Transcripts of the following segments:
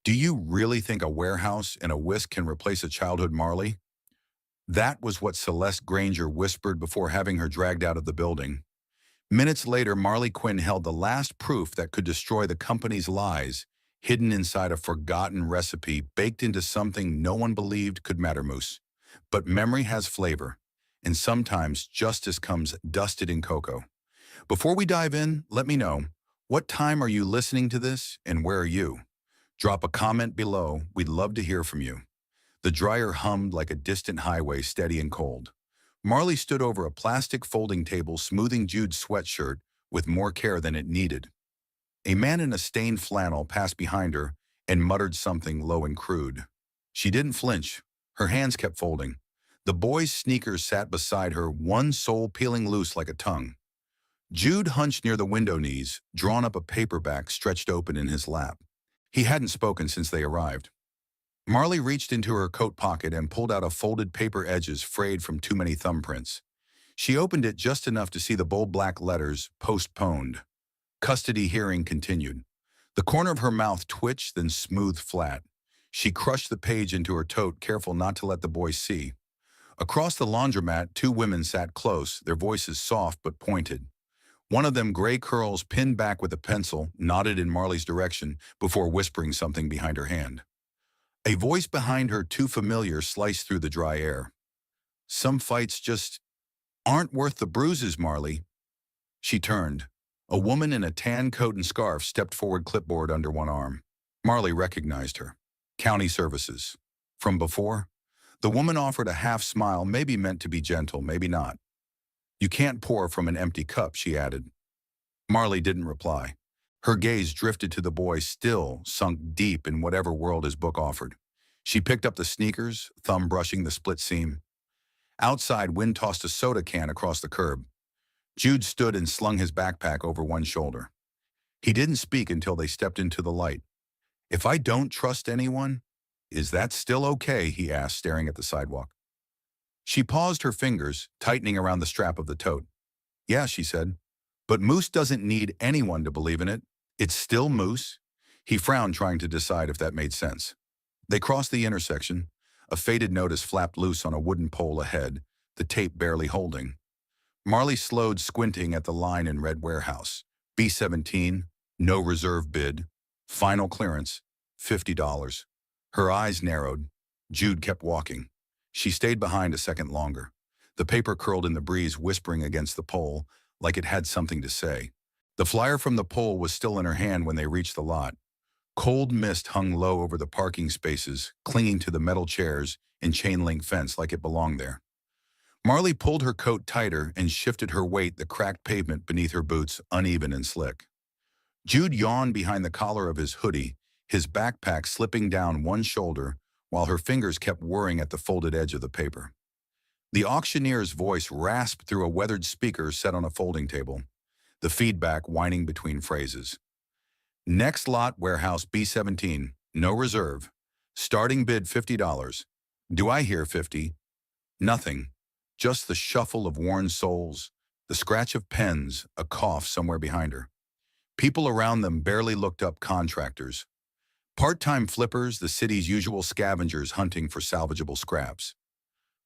Do you really think a warehouse and a whisk can replace a childhood Marley? That was what Celeste Granger whispered before having her dragged out of the building. Minutes later, Marley Quinn held the last proof that could destroy the company's lies, hidden inside a forgotten recipe baked into something no one believed could matter, Moose. But memory has flavor, and sometimes justice comes dusted in cocoa. Before we dive in, let me know, what time are you listening to this and where are you? Drop a comment below. We'd love to hear from you. The dryer hummed like a distant highway, steady and cold. Marley stood over a plastic folding table, smoothing Jude's sweatshirt with more care than it needed. A man in a stained flannel passed behind her and muttered something low and crude. She didn't flinch. Her hands kept folding. The boy's sneakers sat beside her, one sole peeling loose like a tongue. Jude hunched near the window knees, drawn up a paperback stretched open in his lap. He hadn't spoken since they arrived. Marley reached into her coat pocket and pulled out a folded paper edges frayed from too many thumbprints. She opened it just enough to see the bold black letters, postponed. Custody hearing continued. The corner of her mouth twitched, then smoothed flat. She crushed the page into her tote, careful not to let the boy see. Across the laundromat, two women sat close, their voices soft but pointed. One of them, gray curls pinned back with a pencil, nodded in Marley's direction before whispering something behind her hand. A voice behind her, too familiar, sliced through the dry air. Some fights just aren't worth the bruises, Marley. She turned. A woman in a tan coat and scarf stepped forward, clipboard under one arm. Marley recognized her. County Services. From before? The woman offered a half smile, maybe meant to be gentle, maybe not. You can't pour from an empty cup, she added. Marley didn't reply. Her gaze drifted to the boy, still sunk deep in whatever world his book offered. She picked up the sneakers, thumb brushing the split seam. Outside, wind tossed a soda can across the curb. Jude stood and slung his backpack over one shoulder. He didn't speak until they stepped into the light. If I don't trust anyone, is that still okay? He asked, staring at the sidewalk. She paused, her fingers tightening around the strap of the tote. Yeah, she said. But Moose doesn't need anyone to believe in it. It's still Moose. He frowned, trying to decide if that made sense. They crossed the intersection. A faded notice flapped loose on a wooden pole ahead, the tape barely holding. Marley slowed, squinting at the line in red warehouse. B-17, no reserve bid. Final clearance, $50. Her eyes narrowed. Jude kept walking. She stayed behind a second longer. The paper curled in the breeze, whispering against the pole, like it had something to say. The flyer from the pole was still in her hand when they reached the lot. Cold mist hung low over the parking spaces, clinging to the metal chairs and chain-link fence like it belonged there. Marley pulled her coat tighter and shifted her weight, the cracked pavement beneath her boots uneven and slick. Jude yawned behind the collar of his hoodie, his backpack slipping down one shoulder while her fingers kept whirring at the folded edge of the paper. The auctioneer's voice rasped through a weathered speaker set on a folding table, the feedback whining between phrases. Next lot, warehouse B-17, no reserve. Starting bid $50. Do I hear 50? Nothing. Just the shuffle of worn soles, the scratch of pens, a cough somewhere behind her. People around them barely looked up, contractors. Part-time flippers, the city's usual scavengers hunting for salvageable scraps.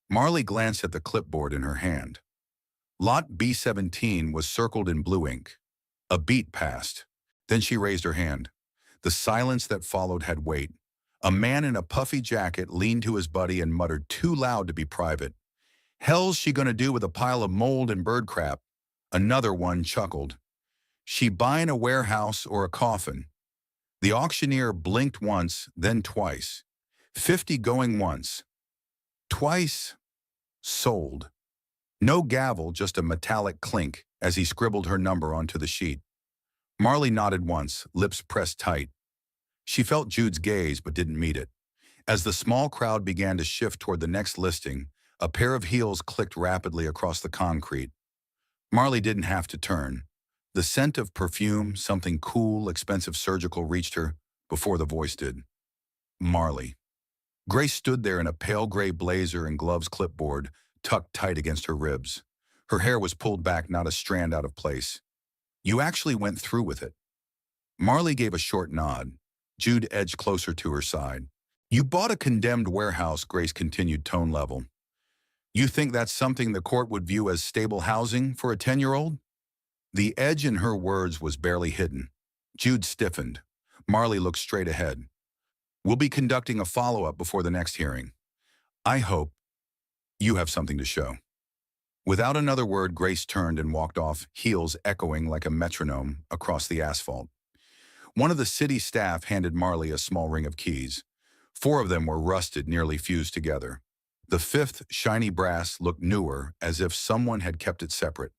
Marley glanced at the clipboard in her hand. Lot B-17 was circled in blue ink. A beat passed. Then she raised her hand. The silence that followed had weight. A man in a puffy jacket leaned to his buddy and muttered, too loud to be private. Hell's she gonna do with a pile of mold and bird crap? Another one chuckled. She buying a warehouse or a coffin? The auctioneer blinked once, then twice. 50 going once. Twice. Sold. No gavel, just a metallic clink as he scribbled her number onto the sheet. Marley nodded once, lips pressed tight. She felt Jude's gaze but didn't meet it. As the small crowd began to shift toward the next listing, a pair of heels clicked rapidly across the concrete. Marley didn't have to turn. The scent of perfume, something cool, expensive surgical, reached her before the voice did. Marley. Grace stood there in a pale gray blazer and gloves, clipboard tucked tight against her ribs. Her hair was pulled back, not a strand out of place. You actually went through with it. Marley gave a short nod. Jude edged closer to her side. You bought a condemned warehouse, Grace continued, tone level. You think that's something the court would view as stable housing for a 10-year-old? The edge in her words was barely hidden. Jude stiffened. Marley looked straight ahead. We'll be conducting a follow-up before the next hearing. I hope you have something to show. Without another word, Grace turned and walked off, heels echoing like a metronome across the asphalt. One of the city staff handed Marley a small ring of keys. 4 of them were rusted, nearly fused together. The 5th, shiny brass, looked newer, as if someone had kept it separate.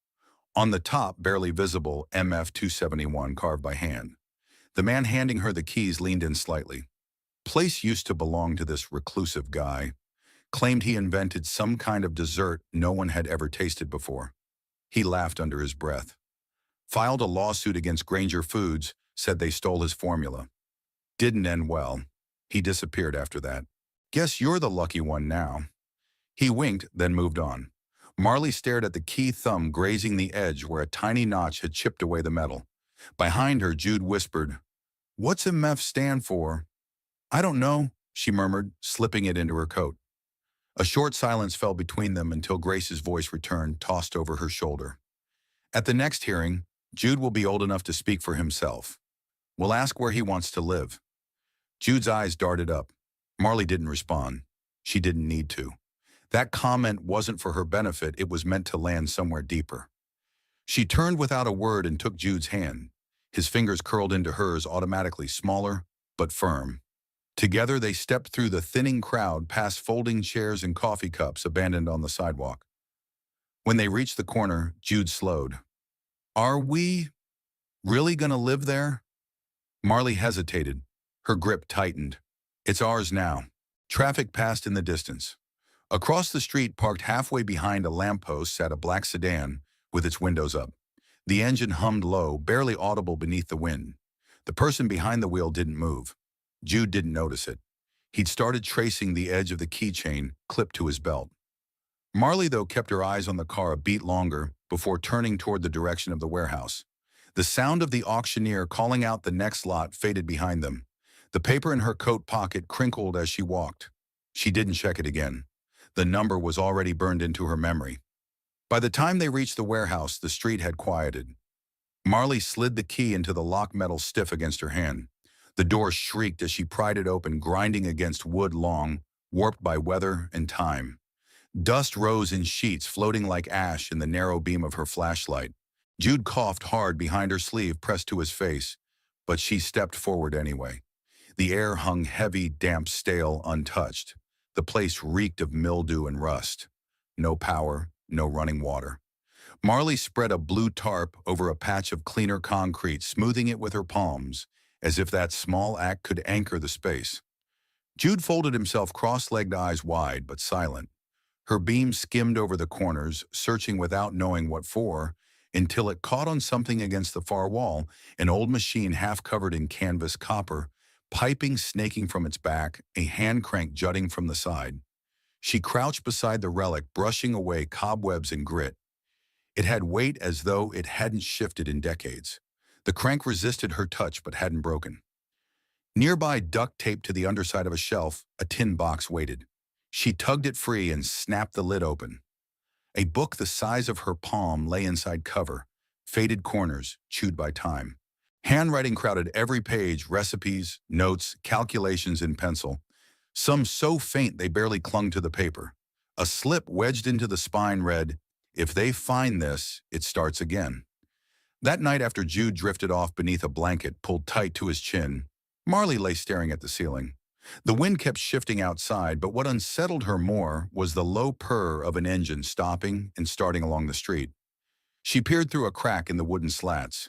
On the top, barely visible, MF-271 carved by hand. The man handing her the keys leaned in slightly. Place used to belong to this reclusive guy. Claimed he invented some kind of dessert no one had ever tasted before. He laughed under his breath. Filed a lawsuit against Granger Foods, said they stole his formula. Didn't end well. He disappeared after that. Guess you're the lucky one now. He winked, then moved on. Marley stared at the key thumb grazing the edge where a tiny notch had chipped away the metal. Behind her, Jude whispered, "What's MF stand for?" "I don't know," she murmured, slipping it into her coat. A short silence fell between them until Grace's voice returned, tossed over her shoulder. At the next hearing, Jude will be old enough to speak for himself. We'll ask where he wants to live. Jude's eyes darted up. Marley didn't respond. She didn't need to. That comment wasn't for her benefit, it was meant to land somewhere deeper. She turned without a word and took Jude's hand. His fingers curled into hers, automatically smaller, but firm. Together they stepped through the thinning crowd, past folding chairs and coffee cups abandoned on the sidewalk. When they reached the corner, Jude slowed. Are we really gonna live there? Marley hesitated. Her grip tightened. It's ours now. Traffic passed in the distance. Across the street, parked halfway behind a lamppost, sat a black sedan with its windows up. The engine hummed low, barely audible beneath the wind. The person behind the wheel didn't move. Jude didn't notice it. He'd started tracing the edge of the keychain clipped to his belt. Marley, though, kept her eyes on the car a beat longer before turning toward the direction of the warehouse. The sound of the auctioneer calling out the next lot faded behind them. The paper in her coat pocket crinkled as she walked. She didn't check it again. The number was already burned into her memory. By the time they reached the warehouse, the street had quieted. Marley slid the key into the lock, metal stiff against her hand. The door shrieked as she pried it open, grinding against wood long, warped by weather and time. Dust rose in sheets, floating like ash in the narrow beam of her flashlight. Jude coughed hard behind her sleeve, pressed to his face, but she stepped forward anyway. The air hung heavy, damp, stale, untouched. The place reeked of mildew and rust. No power, no running water. Marley spread a blue tarp over a patch of cleaner concrete, smoothing it with her palms, as if that small act could anchor the space. Jude folded himself, cross-legged, eyes wide but silent. Her beam skimmed over the corners, searching without knowing what for, until it caught on something against the far wall, an old machine half covered in canvas copper, piping snaking from its back, a hand crank jutting from the side. She crouched beside the relic, brushing away cobwebs and grit. It had weight as though it hadn't shifted in decades. The crank resisted her touch but hadn't broken. Nearby, duct taped to the underside of a shelf, a tin box waited. She tugged it free and snapped the lid open. A book the size of her palm lay inside cover, faded corners, chewed by time. Handwriting crowded every page, recipes, notes, calculations in pencil, some so faint they barely clung to the paper. A slip wedged into the spine read, "If they find this, it starts again." That night, after Jude drifted off beneath a blanket pulled tight to his chin, Marley lay staring at the ceiling. The wind kept shifting outside, but what unsettled her more was the low purr of an engine stopping and starting along the street. She peered through a crack in the wooden slats.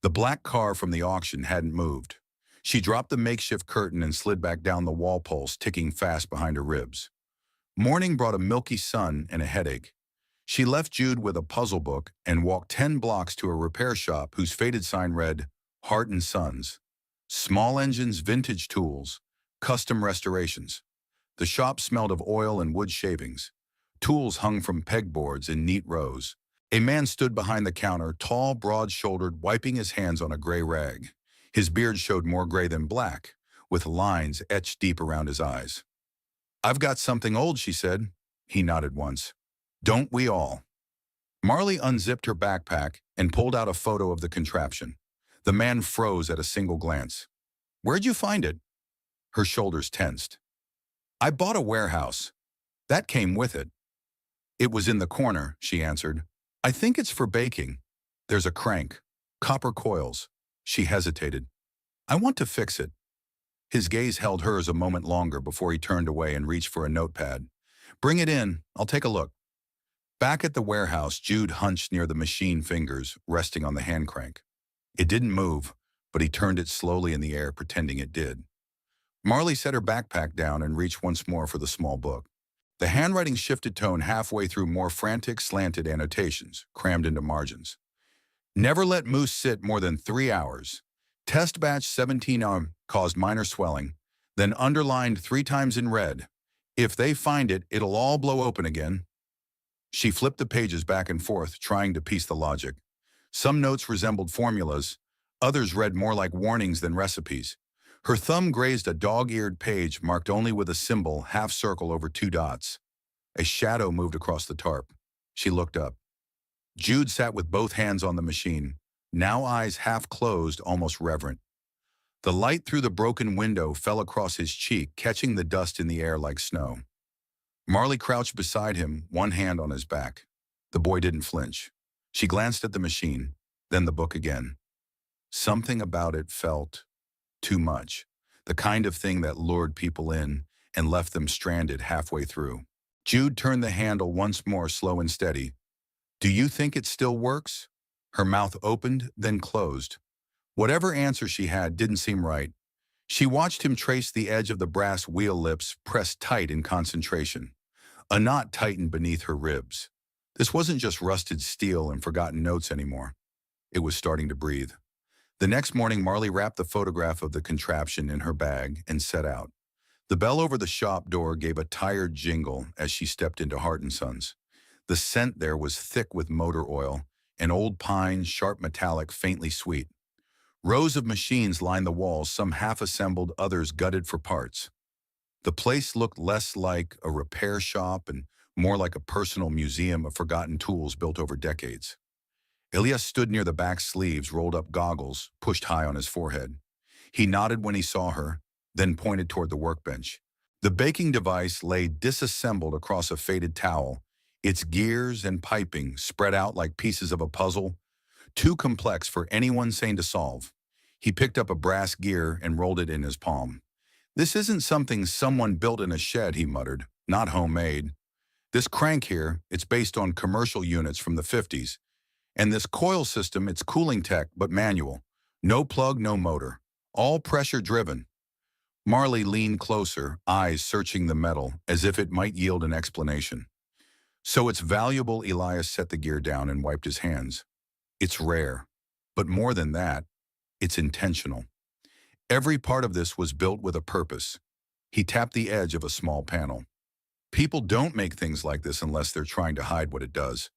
The black car from the auction hadn't moved. She dropped the makeshift curtain and slid back down the wall poles, ticking fast behind her ribs. Morning brought a milky sun and a headache. She left Jude with a puzzle book and walked 10 blocks to a repair shop whose faded sign read, Heart and Sons. Small engines, vintage tools, custom restorations. The shop smelled of oil and wood shavings. Tools hung from pegboards in neat rows. A man stood behind the counter, tall, broad-shouldered, wiping his hands on a gray rag. His beard showed more gray than black, with lines etched deep around his eyes. "I've got something old," she said. He nodded once. "Don't we all?" Marley unzipped her backpack and pulled out a photo of the contraption. The man froze at a single glance. "Where'd you find it?" Her shoulders tensed. "I bought a warehouse. That came with it." "It was in the corner," she answered. "I think it's for baking. There's a crank. Copper coils." She hesitated. "I want to fix it." His gaze held hers a moment longer before he turned away and reached for a notepad. "Bring it in. I'll take a look." Back at the warehouse, Jude hunched near the machine, fingers resting on the hand crank. It didn't move, but he turned it slowly in the air, pretending it did. Marley set her backpack down and reached once more for the small book. The handwriting shifted tone halfway through more frantic, slanted annotations, crammed into margins. "Never let moose sit more than 3 hours. Test batch 17 caused minor swelling, then underlined 3 times in red. If they find it, it'll all blow open again." She flipped the pages back and forth, trying to piece the logic. Some notes resembled formulas, others read more like warnings than recipes. Her thumb grazed a dog-eared page marked only with a symbol, half circle over 2 dots. A shadow moved across the tarp. She looked up. Jude sat with both hands on the machine, now eyes half closed, almost reverent. The light through the broken window fell across his cheek, catching the dust in the air like snow. Marley crouched beside him, one hand on his back. The boy didn't flinch. She glanced at the machine, then the book again. Something about it felt too much, the kind of thing that lured people in and left them stranded halfway through. Jude turned the handle once more, slow and steady. "Do you think it still works?" Her mouth opened, then closed. Whatever answer she had didn't seem right. She watched him trace the edge of the brass wheel lips, pressed tight in concentration. A knot tightened beneath her ribs. This wasn't just rusted steel and forgotten notes anymore. It was starting to breathe. The next morning, Marley wrapped the photograph of the contraption in her bag and set out. The bell over the shop door gave a tired jingle as she stepped into Hart & Sons. The scent there was thick with motor oil, an old pine, sharp metallic, faintly sweet. Rows of machines lined the walls, some half-assembled, others gutted for parts. The place looked less like a repair shop and more like a personal museum of forgotten tools built over decades. Elias stood near the back sleeves, rolled up goggles, pushed high on his forehead. He nodded when he saw her, then pointed toward the workbench. The baking device lay disassembled across a faded towel, its gears and piping spread out like pieces of a puzzle, too complex for anyone sane to solve. He picked up a brass gear and rolled it in his palm. "This isn't something someone built in a shed," he muttered, "not homemade. This crank here, it's based on commercial units from the 50s. And this coil system, it's cooling tech, but manual. No plug, no motor. All pressure-driven." Marley leaned closer, eyes searching the metal, as if it might yield an explanation. "So it's valuable." Elias set the gear down and wiped his hands. "It's rare. But more than that, it's intentional. Every part of this was built with a purpose." He tapped the edge of a small panel. "People don't make things like this unless they're trying to hide what it does."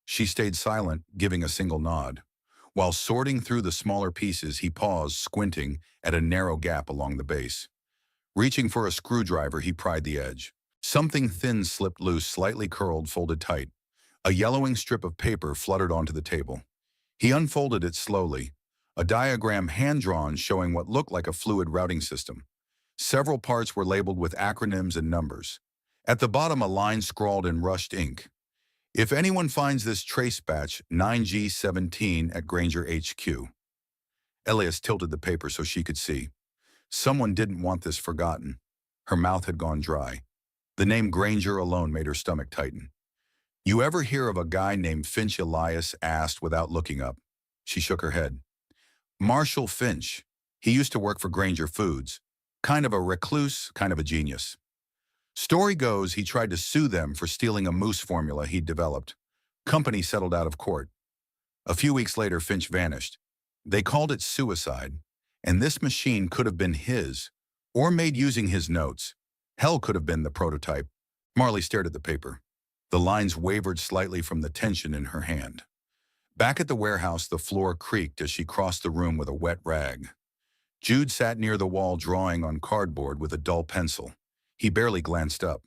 She stayed silent, giving a single nod. While sorting through the smaller pieces, he paused, squinting at a narrow gap along the base. Reaching for a screwdriver, he pried the edge. Something thin slipped loose, slightly curled, folded tight. A yellowing strip of paper fluttered onto the table. He unfolded it slowly, a diagram hand-drawn showing what looked like a fluid routing system. Several parts were labeled with acronyms and numbers. At the bottom, a line scrawled in rushed ink. "If anyone finds this trace batch 9G17 at Granger HQ." Elias tilted the paper so she could see. Someone didn't want this forgotten. Her mouth had gone dry. The name Granger alone made her stomach tighten. "You ever hear of a guy named Finch?" Elias asked without looking up. She shook her head. "Marshall Finch. He used to work for Granger Foods. Kind of a recluse, kind of a genius. Story goes he tried to sue them for stealing a mousse formula he'd developed. Company settled out of court. A few weeks later, Finch vanished. They called it suicide, and this machine could have been his, or made using his notes. Hell, could have been the prototype." Marley stared at the paper. The lines wavered slightly from the tension in her hand. Back at the warehouse, the floor creaked as she crossed the room with a wet rag. Jude sat near the wall drawing on cardboard with a dull pencil. He barely glanced up.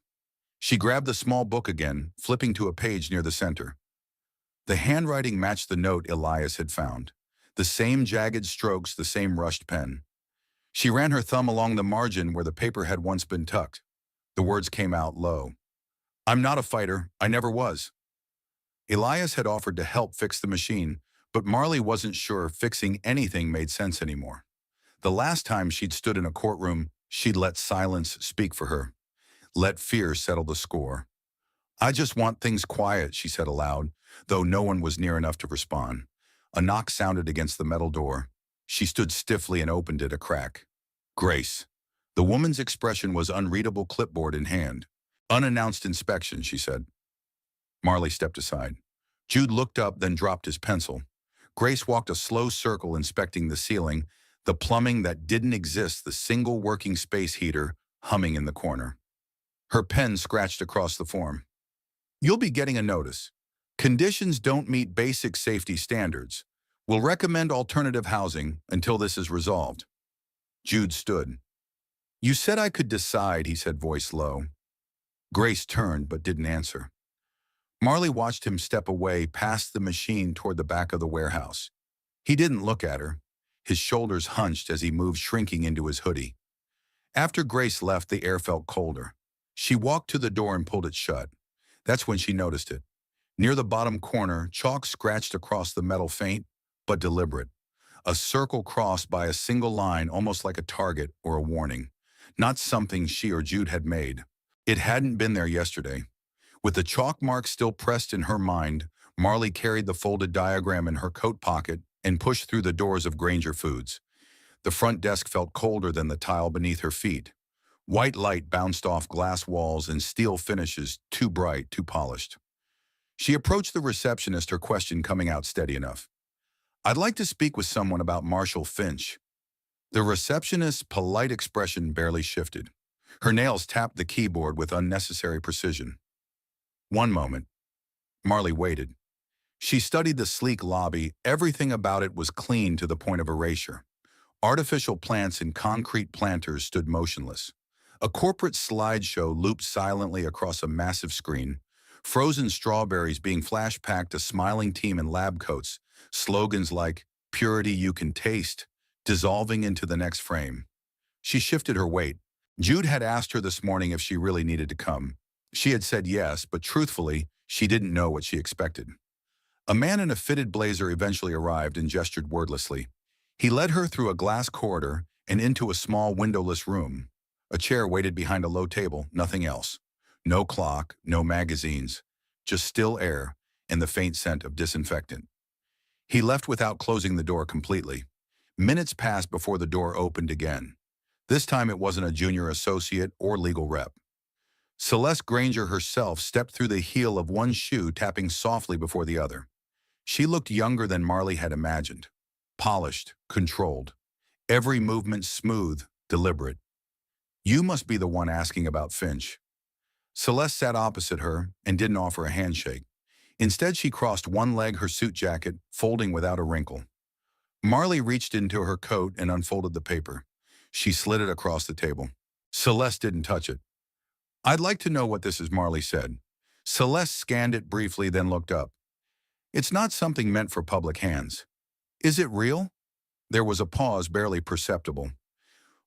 She grabbed the small book again, flipping to a page near the center. The handwriting matched the note Elias had found. The same jagged strokes, the same rushed pen. She ran her thumb along the margin where the paper had once been tucked. The words came out low. "I'm not a fighter. I never was." Elias had offered to help fix the machine, but Marley wasn't sure fixing anything made sense anymore. The last time she'd stood in a courtroom, she'd let silence speak for her. Let fear settle the score. "I just want things quiet," she said aloud, though no one was near enough to respond. A knock sounded against the metal door. She stood stiffly and opened it a crack. Grace. The woman's expression was unreadable, clipboard in hand. "Unannounced inspection," she said. Marley stepped aside. Jude looked up, then dropped his pencil. Grace walked a slow circle, inspecting the ceiling, the plumbing that didn't exist, the single working space heater humming in the corner. Her pen scratched across the form. "You'll be getting a notice. Conditions don't meet basic safety standards. We'll recommend alternative housing until this is resolved." Jude stood. "You said I could decide," he said, voice low. Grace turned but didn't answer. Marley watched him step away past the machine toward the back of the warehouse. He didn't look at her. His shoulders hunched as he moved, shrinking into his hoodie. After Grace left, the air felt colder. She walked to the door and pulled it shut. That's when she noticed it. Near the bottom corner, chalk scratched across the metal, faint but deliberate. A circle crossed by a single line, almost like a target or a warning. Not something she or Jude had made. It hadn't been there yesterday. With the chalk mark still pressed in her mind, Marley carried the folded diagram in her coat pocket and pushed through the doors of Granger Foods. The front desk felt colder than the tile beneath her feet. White light bounced off glass walls and steel finishes, too bright, too polished. She approached the receptionist, her question coming out steady enough. "I'd like to speak with someone about Marshall Finch." The receptionist's polite expression barely shifted. Her nails tapped the keyboard with unnecessary precision. "One moment." Marley waited. She studied the sleek lobby. Everything about it was clean to the point of erasure. Artificial plants and concrete planters stood motionless. A corporate slideshow looped silently across a massive screen. Frozen strawberries being flash-packed, a smiling team in lab coats. Slogans like, "Purity you can taste," dissolving into the next frame. She shifted her weight. Jude had asked her this morning if she really needed to come. She had said yes, but truthfully, she didn't know what she expected. A man in a fitted blazer eventually arrived and gestured wordlessly. He led her through a glass corridor and into a small windowless room. A chair waited behind a low table, nothing else. No clock, no magazines, just still air and the faint scent of disinfectant. He left without closing the door completely. Minutes passed before the door opened again. This time it wasn't a junior associate or legal rep. Celeste Granger herself stepped through the heel of one shoe, tapping softly before the other. She looked younger than Marley had imagined. Polished, controlled. Every movement smooth, deliberate. "You must be the one asking about Finch." Celeste sat opposite her and didn't offer a handshake. Instead, she crossed one leg, her suit jacket folding without a wrinkle. Marley reached into her coat and unfolded the paper. She slid it across the table. Celeste didn't touch it. "I'd like to know what this is," Marley said. Celeste scanned it briefly, then looked up. "It's not something meant for public hands." "Is it real?" There was a pause, barely perceptible.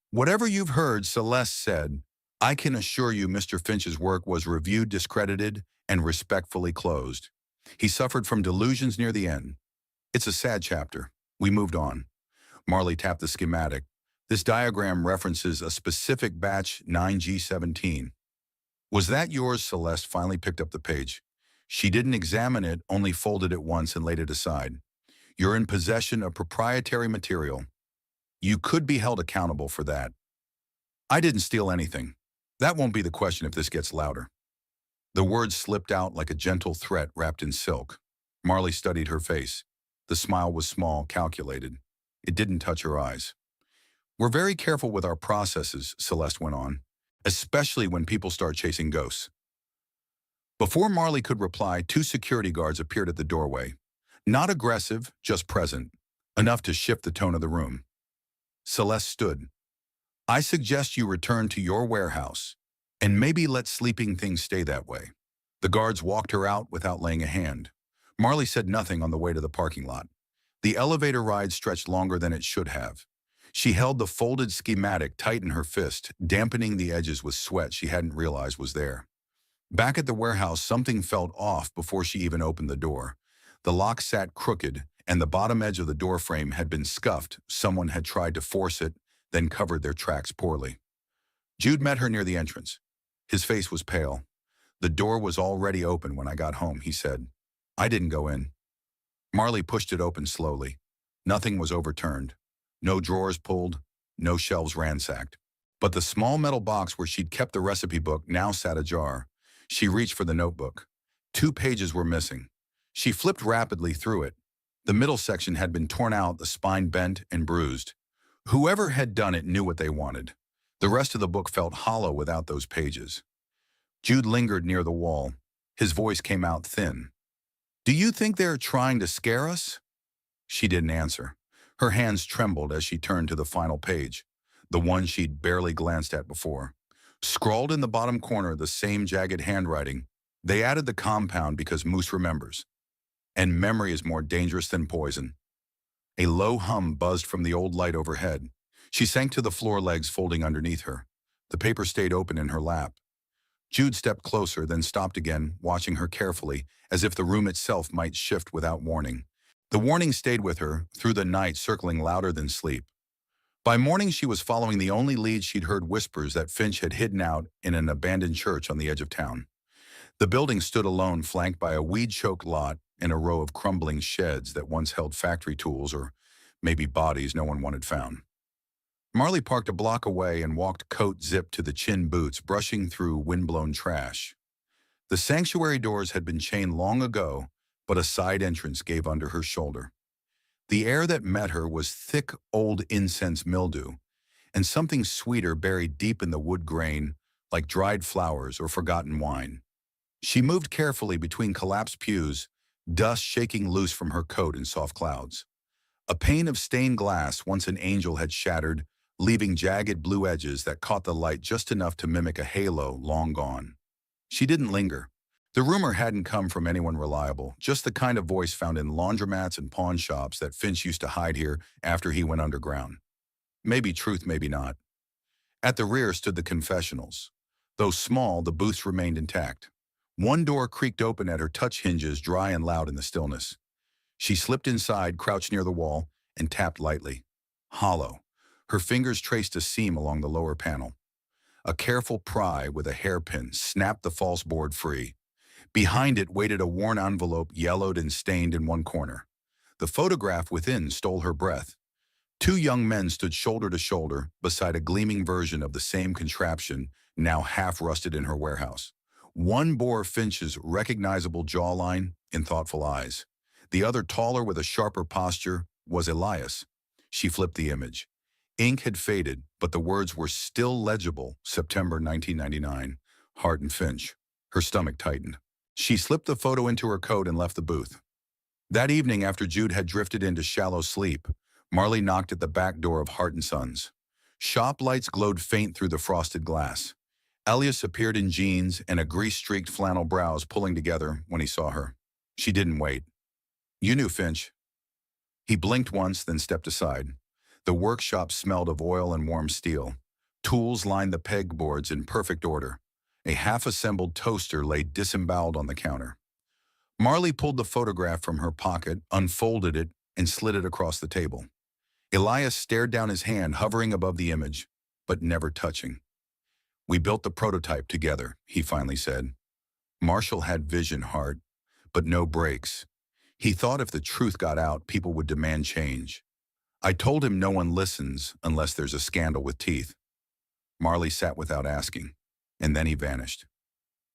"Whatever you've heard," Celeste said, "I can assure you Mr. Finch's work was reviewed, discredited, and respectfully closed. He suffered from delusions near the end. It's a sad chapter. We moved on." Marley tapped the schematic. "This diagram references a specific batch 9G17. Was that yours?" Celeste finally picked up the page. She didn't examine it, only folded it once and laid it aside. "You're in possession of proprietary material. You could be held accountable for that." "I didn't steal anything." "That won't be the question if this gets louder." The words slipped out like a gentle threat wrapped in silk. Marley studied her face. The smile was small, calculated. It didn't touch her eyes. "We're very careful with our processes," Celeste went on, "especially when people start chasing ghosts." Before Marley could reply, two security guards appeared at the doorway. Not aggressive, just present, enough to shift the tone of the room. Celeste stood. I suggest you return to your warehouse, and maybe let sleeping things stay that way. The guards walked her out without laying a hand. Marley said nothing on the way to the parking lot. The elevator ride stretched longer than it should have. She held the folded schematic tight in her fist, dampening the edges with sweat she hadn't realized was there. Back at the warehouse, something felt off before she even opened the door. The lock sat crooked, and the bottom edge of the door frame had been scuffed. Someone had tried to force it, then covered their tracks poorly. Jude met her near the entrance. His face was pale. The door was already open when I got home, he said. I didn't go in. Marley pushed it open slowly. Nothing was overturned. No drawers pulled, no shelves ransacked. But the small metal box where she'd kept the recipe book now sat ajar. She reached for the notebook. 2 pages were missing. She flipped rapidly through it. The middle section had been torn out, the spine bent and bruised. Whoever had done it knew what they wanted. The rest of the book felt hollow without those pages. Jude lingered near the wall. His voice came out thin. Do you think they're trying to scare us? She didn't answer. Her hands trembled as she turned to the final page, the one she'd barely glanced at before. Scrawled in the bottom corner, the same jagged handwriting. They added the compound because Moose remembers. And memory is more dangerous than poison. A low hum buzzed from the old light overhead. She sank to the floor, legs folding underneath her. The paper stayed open in her lap. Jude stepped closer, then stopped again, watching her carefully, as if the room itself might shift without warning. The warning stayed with her, through the night, circling louder than sleep. By morning, she was following the only lead she'd heard: whispers that Finch had hidden out in an abandoned church on the edge of town. The building stood alone, flanked by a weed-choked lot and a row of crumbling sheds that once held factory tools, or maybe bodies no one wanted found. Marley parked a block away and walked, coat zipped to the chin boots, brushing through windblown trash. The sanctuary doors had been chained long ago, but a side entrance gave under her shoulder. The air that met her was thick, old incense mildew, and something sweeter buried deep in the wood grain, like dried flowers or forgotten wine. She moved carefully between collapsed pews, dust shaking loose from her coat in soft clouds. A pane of stained glass once an angel had shattered, leaving jagged blue edges that caught the light just enough to mimic a halo long gone. She didn't linger. The rumor hadn't come from anyone reliable, just the kind of voice found in laundromats and pawn shops that Finch used to hide here after he went underground. Maybe truth, maybe not. At the rear stood the confessionals. Though small, the booths remained intact. One door creaked open at her touch hinges, dry and loud in the stillness. She slipped inside, crouched near the wall, and tapped lightly. Hollow. Her fingers traced a seam along the lower panel. A careful pry with a hairpin snapped the false board free. Behind it waited a worn envelope, yellowed and stained in one corner. The photograph within stole her breath. 2 young men stood shoulder to shoulder beside a gleaming version of the same contraption, now half rusted in her warehouse. One bore Finch's recognizable jawline and thoughtful eyes. The other, taller with a sharper posture, was Elias. She flipped the image. Ink had faded, but the words were still legible. September 1999. Hart and Finch. Her stomach tightened. She slipped the photo into her coat and left the booth. That evening, after Jude had drifted into shallow sleep, Marley knocked at the back door of Hart & Sons. Shop lights glowed faint through the frosted glass. Elias appeared in jeans and a grease-streaked flannel brows pulling together when he saw her. She didn't wait. You knew Finch. He blinked once, then stepped aside. The workshop smelled of oil and warm steel. Tools lined the pegboards in perfect order. A half-assembled toaster lay disemboweled on the counter. Marley pulled the photograph from her pocket, unfolded it, and slid it across the table. Elias stared down his hand, hovering above the image, but never touching. We built the prototype together, he finally said. Marshall had vision, Hart, but no brakes. He thought if the truth got out, people would demand change. I told him no one listens unless there's a scandal with teeth. Marley sat without asking, and then he vanished.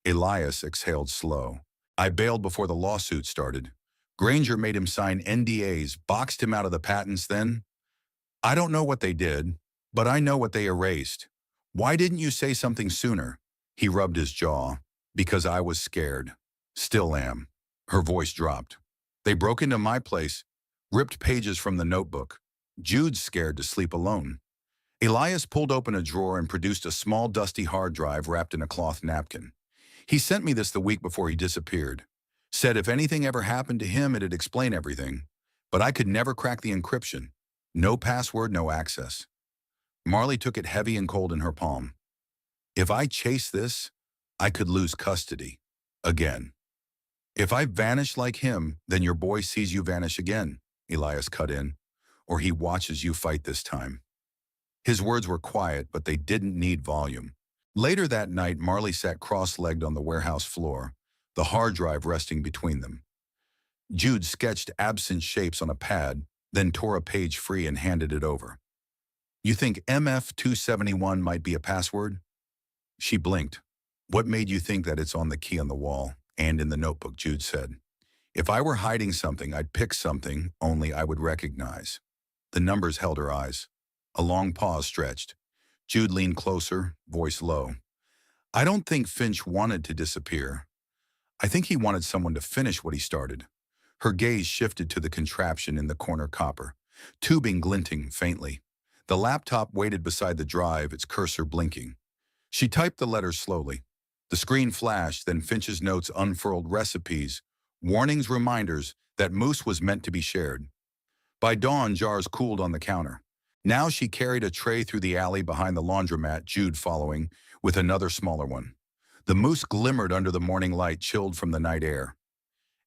Elias exhaled slow. I bailed before the lawsuit started. Granger made him sign NDAs, boxed him out of the patents then. I don't know what they did, but I know what they erased. Why didn't you say something sooner? He rubbed his jaw. Because I was scared. Still am. Her voice dropped. They broke into my place, ripped pages from the notebook, Jude's scared to sleep alone. Elias pulled open a drawer and produced a small dusty hard drive wrapped in a cloth napkin. He sent me this the week before he disappeared. Said if anything ever happened to him, it'd explain everything. But I could never crack the encryption. No password, no access. Marley took it heavy and cold in her palm. If I chase this, I could lose custody. Again. If I vanish like him, then your boy sees you vanish again, Elias cut in. Or he watches you fight this time. His words were quiet, but they didn't need volume. Later that night, Marley sat cross-legged on the warehouse floor, the hard drive resting between them. Jude sketched absent shapes on a pad, then tore a page free and handed it over. You think MF271 might be a password? She blinked. What made you think that it's on the key on the wall and in the notebook, Jude said. If I were hiding something, I'd pick something only I would recognize. The numbers held her eyes. A long pause stretched. Jude leaned closer, voice low. I don't think Finch wanted to disappear. I think he wanted someone to finish what he started. Her gaze shifted to the contraption in the corner copper, tubing glinting faintly. The laptop waited beside the drive, its cursor blinking. She typed the letters slowly. The screen flashed, then Finch's notes unfurled recipes, warnings, reminders that Moose was meant to be shared. By dawn, jars cooled on the counter. Now she carried a tray through the alley behind the laundromat, Jude following, with another smaller one. The Moose glimmered under the morning light, chilled from the night air.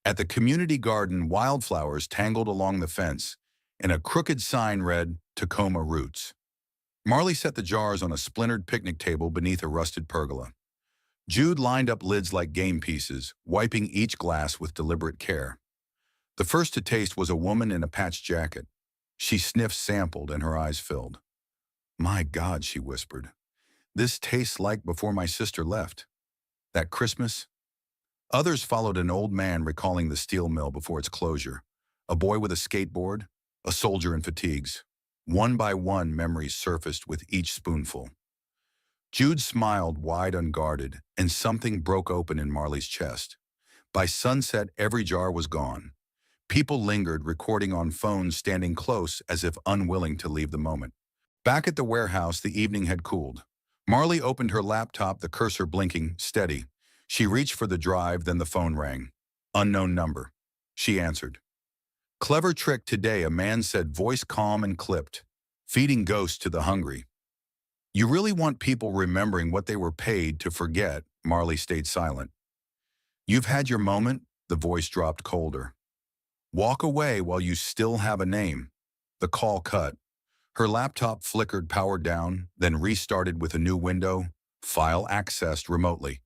At the community garden, wildflowers tangled along the fence, and a crooked sign read, Tacoma Roots. Marley set the jars on a splintered picnic table beneath a rusted pergola. Jude lined up lids like game pieces, wiping each glass with deliberate care. The first to taste was a woman in a patched jacket. She sniffed, sampled, and her eyes filled. My God, she whispered. This tastes like before my sister left. That Christmas? Others followed, an old man recalling the steel mill before its closure, a boy with a skateboard, a soldier in fatigues. One by one, memories surfaced with each spoonful. Jude smiled, wide, unguarded, and something broke open in Marley's chest. By sunset, every jar was gone. People lingered, recording on phones, standing close as if unwilling to leave the moment. Back at the warehouse, the evening had cooled. Marley opened her laptop, the cursor blinking, steady. She reached for the drive, then the phone rang. Unknown number. She answered. Clever trick today, a man said, voice calm and clipped. Feeding ghosts to the hungry. You really want people remembering what they were paid to forget, Marley stayed silent. You've had your moment, the voice dropped colder. Walk away while you still have a name. The call cut. Her laptop flickered, powered down, then restarted with a new window, file accessed remotely.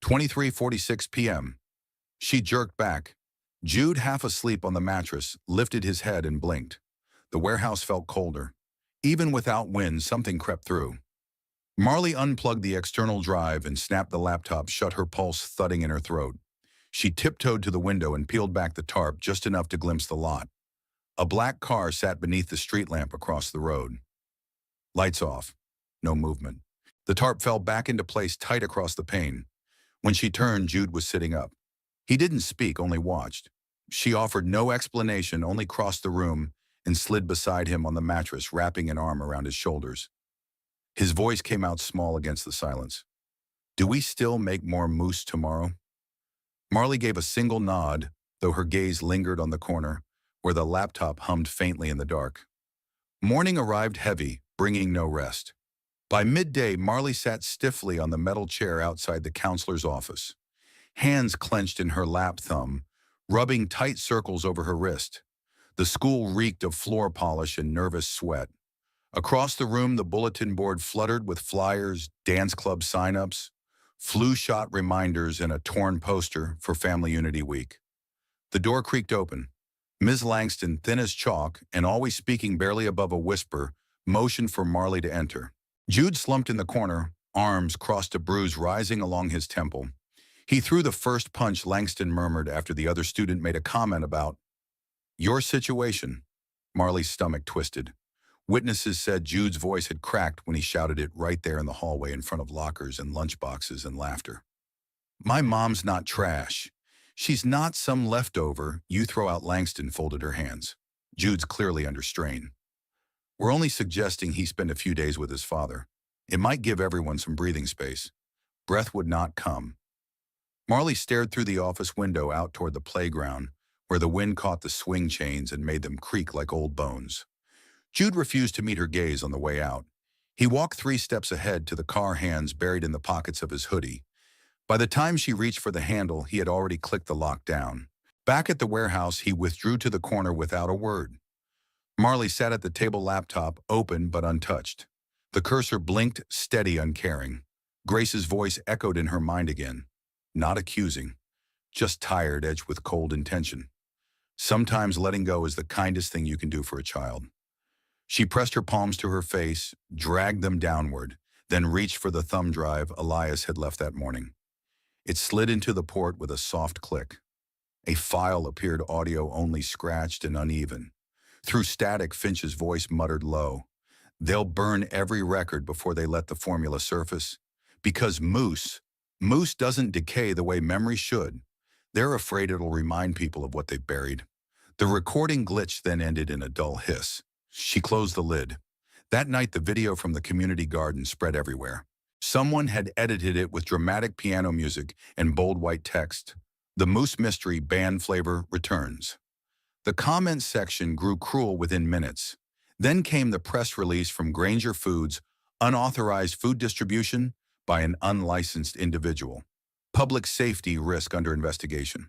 23:46 p.m. She jerked back. Jude, half asleep on the mattress, lifted his head and blinked. The warehouse felt colder. Even without wind, something crept through. Marley unplugged the external drive and snapped the laptop shut, her pulse thudding in her throat. She tiptoed to the window and peeled back the tarp just enough to glimpse the lot. A black car sat beneath the street lamp across the road. Lights off. No movement. The tarp fell back into place, tight across the pane. When she turned, Jude was sitting up. He didn't speak, only watched. She offered no explanation, only crossed the room and slid beside him on the mattress, wrapping an arm around his shoulders. His voice came out small against the silence. Do we still make more moose tomorrow? Marley gave a single nod, though her gaze lingered on the corner, where the laptop hummed faintly in the dark. Morning arrived heavy, bringing no rest. By midday, Marley sat stiffly on the metal chair outside the counselor's office. Hands clenched in her lap thumb, rubbing tight circles over her wrist. The school reeked of floor polish and nervous sweat. Across the room, the bulletin board fluttered with flyers, dance club sign-ups, flu-shot reminders, and a torn poster for Family Unity Week. The door creaked open. Ms. Langston, thin as chalk and always speaking barely above a whisper, motioned for Marley to enter. Jude slumped in the corner, arms crossed, a bruise rising along his temple. He threw the first punch, Langston murmured after the other student made a comment about your situation. Marley's stomach twisted. Witnesses said Jude's voice had cracked when he shouted it right there in the hallway in front of lockers and lunchboxes and laughter. My mom's not trash. She's not some leftover you throw out. Langston folded her hands. Jude's clearly under strain. We're only suggesting he spend a few days with his father. It might give everyone some breathing space. Breath would not come. Marley stared through the office window out toward the playground, where the wind caught the swing chains and made them creak like old bones. Jude refused to meet her gaze on the way out. He walked 3 steps ahead to the car, hands buried in the pockets of his hoodie. By the time she reached for the handle, he had already clicked the lock down. Back at the warehouse, he withdrew to the corner without a word. Marley sat at the table, laptop open but untouched. The cursor blinked, steady, uncaring. Grace's voice echoed in her mind again. Not accusing, just tired, edged with cold intention. Sometimes letting go is the kindest thing you can do for a child. She pressed her palms to her face, dragged them downward, then reached for the thumb drive Elias had left that morning. It slid into the port with a soft click. A file appeared, audio only, scratched and uneven. Through static, Finch's voice muttered low. They'll burn every record before they let the formula surface. Because Moose doesn't decay the way memory should. They're afraid it'll remind people of what they've buried. The recording glitched, then ended in a dull hiss. She closed the lid. That night, the video from the community garden spread everywhere. Someone had edited it with dramatic piano music and bold white text. The Moose mystery band flavor returns. The comments section grew cruel within minutes. Then came the press release from Granger Foods: unauthorized food distribution by an unlicensed individual. Public safety risk under investigation.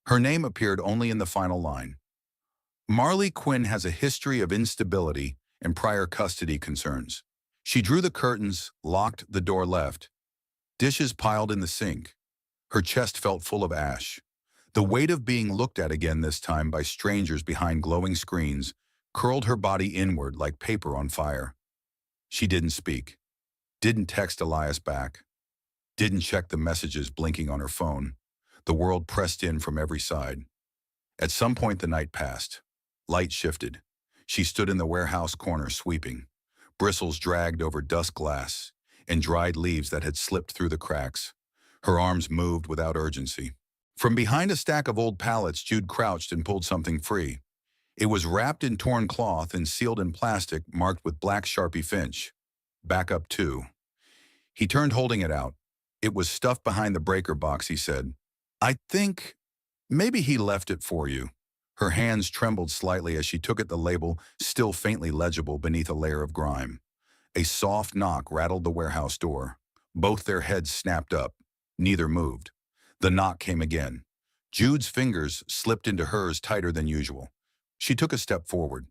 Her name appeared only in the final line. Marley Quinn has a history of instability and prior custody concerns. She drew the curtains, locked the door, left. Dishes piled in the sink. Her chest felt full of ash. The weight of being looked at again, this time by strangers behind glowing screens, curled her body inward like paper on fire. She didn't speak. Didn't text Elias back. Didn't check the messages blinking on her phone. The world pressed in from every side. At some point the night passed. Light shifted. She stood in the warehouse corner, sweeping. Bristles dragged over dusk glass and dried leaves that had slipped through the cracks. Her arms moved without urgency. From behind a stack of old pallets, Jude crouched and pulled something free. It was wrapped in torn cloth and sealed in plastic, marked with black Sharpie Finch. Back up 2. He turned, holding it out. It was stuffed behind the breaker box, he said. I think maybe he left it for you. Her hands trembled slightly as she took it, the label still faintly legible beneath a layer of grime. A soft knock rattled the warehouse door. Both their heads snapped up. Neither moved. The knock came again. Jude's fingers slipped into hers tighter than usual. She took a step forward.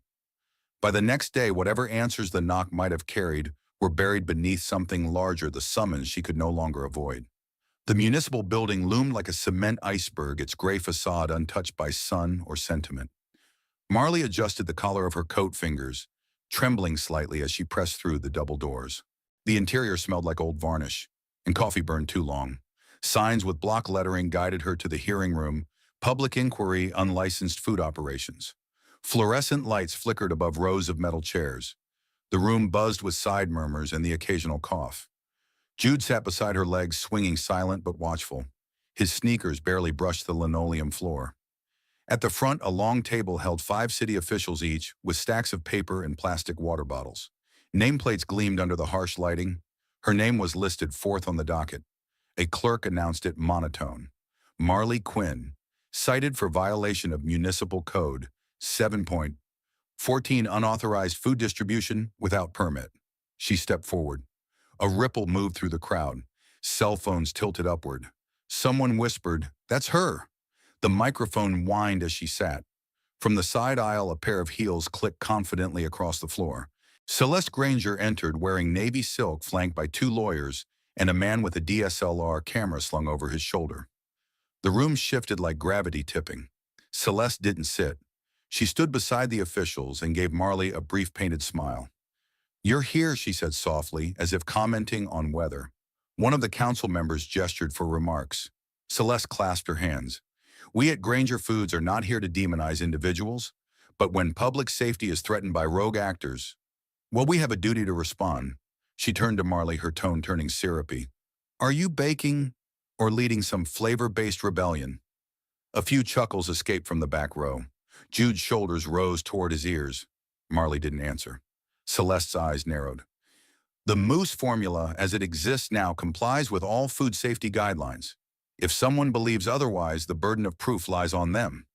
By the next day, whatever answers the knock might have carried were buried beneath something larger, the summons she could no longer avoid. The municipal building loomed like a cement iceberg, its gray facade untouched by sun or sentiment. Marley adjusted the collar of her coat, fingers trembling slightly as she pressed through the double doors. The interior smelled like old varnish, and coffee burned too long. Signs with block lettering guided her to the hearing room: public inquiry, unlicensed food operations. Fluorescent lights flickered above rows of metal chairs. The room buzzed with side murmurs and the occasional cough. Jude sat beside her, legs swinging, silent but watchful. His sneakers barely brushed the linoleum floor. At the front, a long table held 5 city officials each, with stacks of paper and plastic water bottles. Nameplates gleamed under the harsh lighting. Her name was listed 4th on the docket. A clerk announced it, monotone. Marley Quinn, cited for violation of municipal code 7.14, unauthorized food distribution without permit. She stepped forward. A ripple moved through the crowd. Cell phones tilted upward. Someone whispered, "That's her." The microphone whined as she sat. From the side aisle, a pair of heels clicked confidently across the floor. Celeste Granger entered, wearing navy silk, flanked by 2 lawyers and a man with a DSLR camera slung over his shoulder. The room shifted like gravity, tipping. Celeste didn't sit. She stood beside the officials and gave Marley a brief painted smile. "You're here," she said softly, as if commenting on weather. One of the council members gestured for remarks. Celeste clasped her hands. "We at Granger Foods are not here to demonize individuals, but when public safety is threatened by rogue actors, well, we have a duty to respond." She turned to Marley, her tone turning syrupy. "Are you baking or leading some flavor-based rebellion?" A few chuckles escaped from the back row. Jude's shoulders rose toward his ears. Marley didn't answer. Celeste's eyes narrowed. The Moose formula, as it exists now, complies with all food safety guidelines. If someone believes otherwise, the burden of proof lies on them.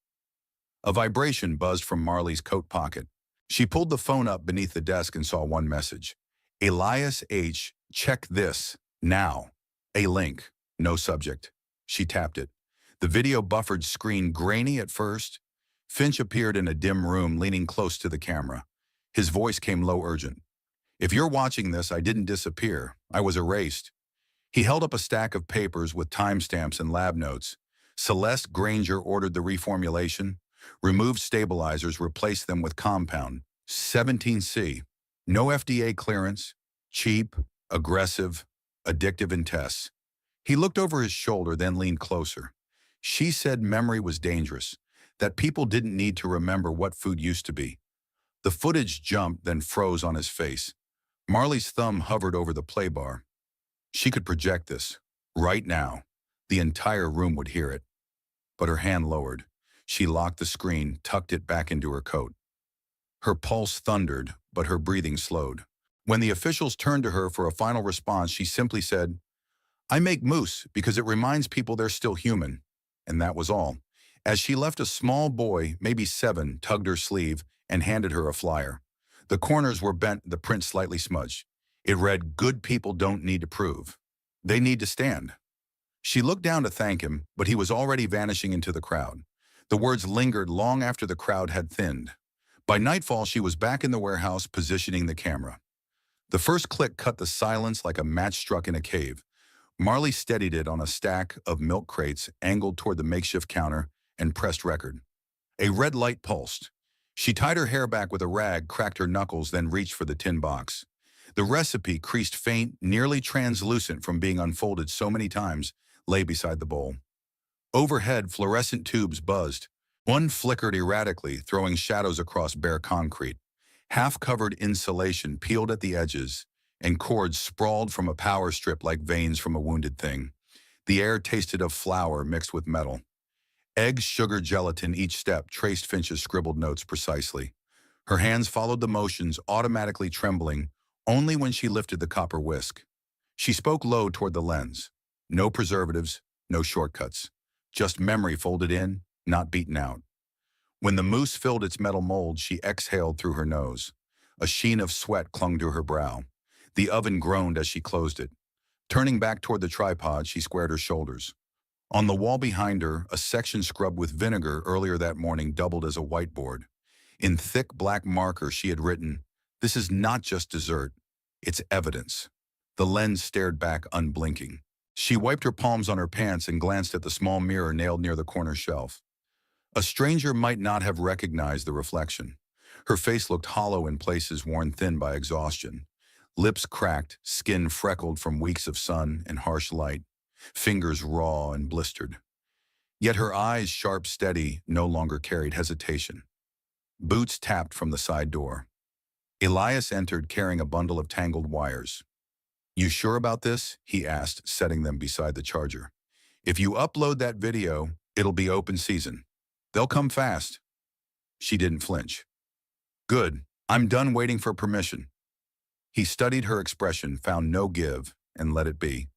A vibration buzzed from Marley's coat pocket. She pulled the phone up beneath the desk and saw one message. Elias H., check this, now. A link, no subject. She tapped it. The video buffered screen grainy at first. Finch appeared in a dim room leaning close to the camera. His voice came low urgent. If you're watching this, I didn't disappear. I was erased. He held up a stack of papers with timestamps and lab notes. Celeste Granger ordered the reformulation, removed stabilizers, replaced them with compound, 17C. No FDA clearance, cheap, aggressive, addictive in tests. He looked over his shoulder, then leaned closer. She said memory was dangerous, that people didn't need to remember what food used to be. The footage jumped, then froze on his face. Marley's thumb hovered over the play bar. She could project this. Right now. The entire room would hear it. But her hand lowered. She locked the screen, tucked it back into her coat. Her pulse thundered, but her breathing slowed. When the officials turned to her for a final response, she simply said, I make mousse because it reminds people they're still human. And that was all. As she left, a small boy, maybe 7, tugged her sleeve and handed her a flyer. The corners were bent, the print slightly smudged. It read, good people don't need to prove. They need to stand. She looked down to thank him, but he was already vanishing into the crowd. The words lingered long after the crowd had thinned. By nightfall, she was back in the warehouse, positioning the camera. The first click cut the silence like a match struck in a cave. Marley steadied it on a stack of milk crates, angled toward the makeshift counter, and pressed record. A red light pulsed. She tied her hair back with a rag, cracked her knuckles, then reached for the tin box. The recipe, creased faint, nearly translucent from being unfolded so many times, lay beside the bowl. Overhead, fluorescent tubes buzzed. One flickered erratically, throwing shadows across bare concrete. Half-covered insulation peeled at the edges, and cords sprawled from a power strip like veins from a wounded thing. The air tasted of flour mixed with metal. Eggs, sugar, gelatin, each step traced Finch's scribbled notes precisely. Her hands followed the motions, automatically trembling, only when she lifted the copper whisk. She spoke low toward the lens. No preservatives, no shortcuts. Just memory folded in, not beaten out. When the mousse filled its metal mold, she exhaled through her nose. A sheen of sweat clung to her brow. The oven groaned as she closed it. Turning back toward the tripod, she squared her shoulders. On the wall behind her, a section scrubbed with vinegar earlier that morning doubled as a whiteboard. In thick black marker, she had written, "This is not just dessert, it's evidence." The lens stared back unblinking. She wiped her palms on her pants and glanced at the small mirror nailed near the corner shelf. A stranger might not have recognized the reflection. Her face looked hollow in places, worn thin by exhaustion. Lips cracked, skin freckled from weeks of sun and harsh light, fingers raw and blistered. Yet her eyes, sharp, steady, no longer carried hesitation. Boots tapped from the side door. Elias entered carrying a bundle of tangled wires. "You sure about this?" he asked, setting them beside the charger. "If you upload that video, it'll be open season. They'll come fast." She didn't flinch. "Good. I'm done waiting for permission." He studied her expression, found no give, and let it be.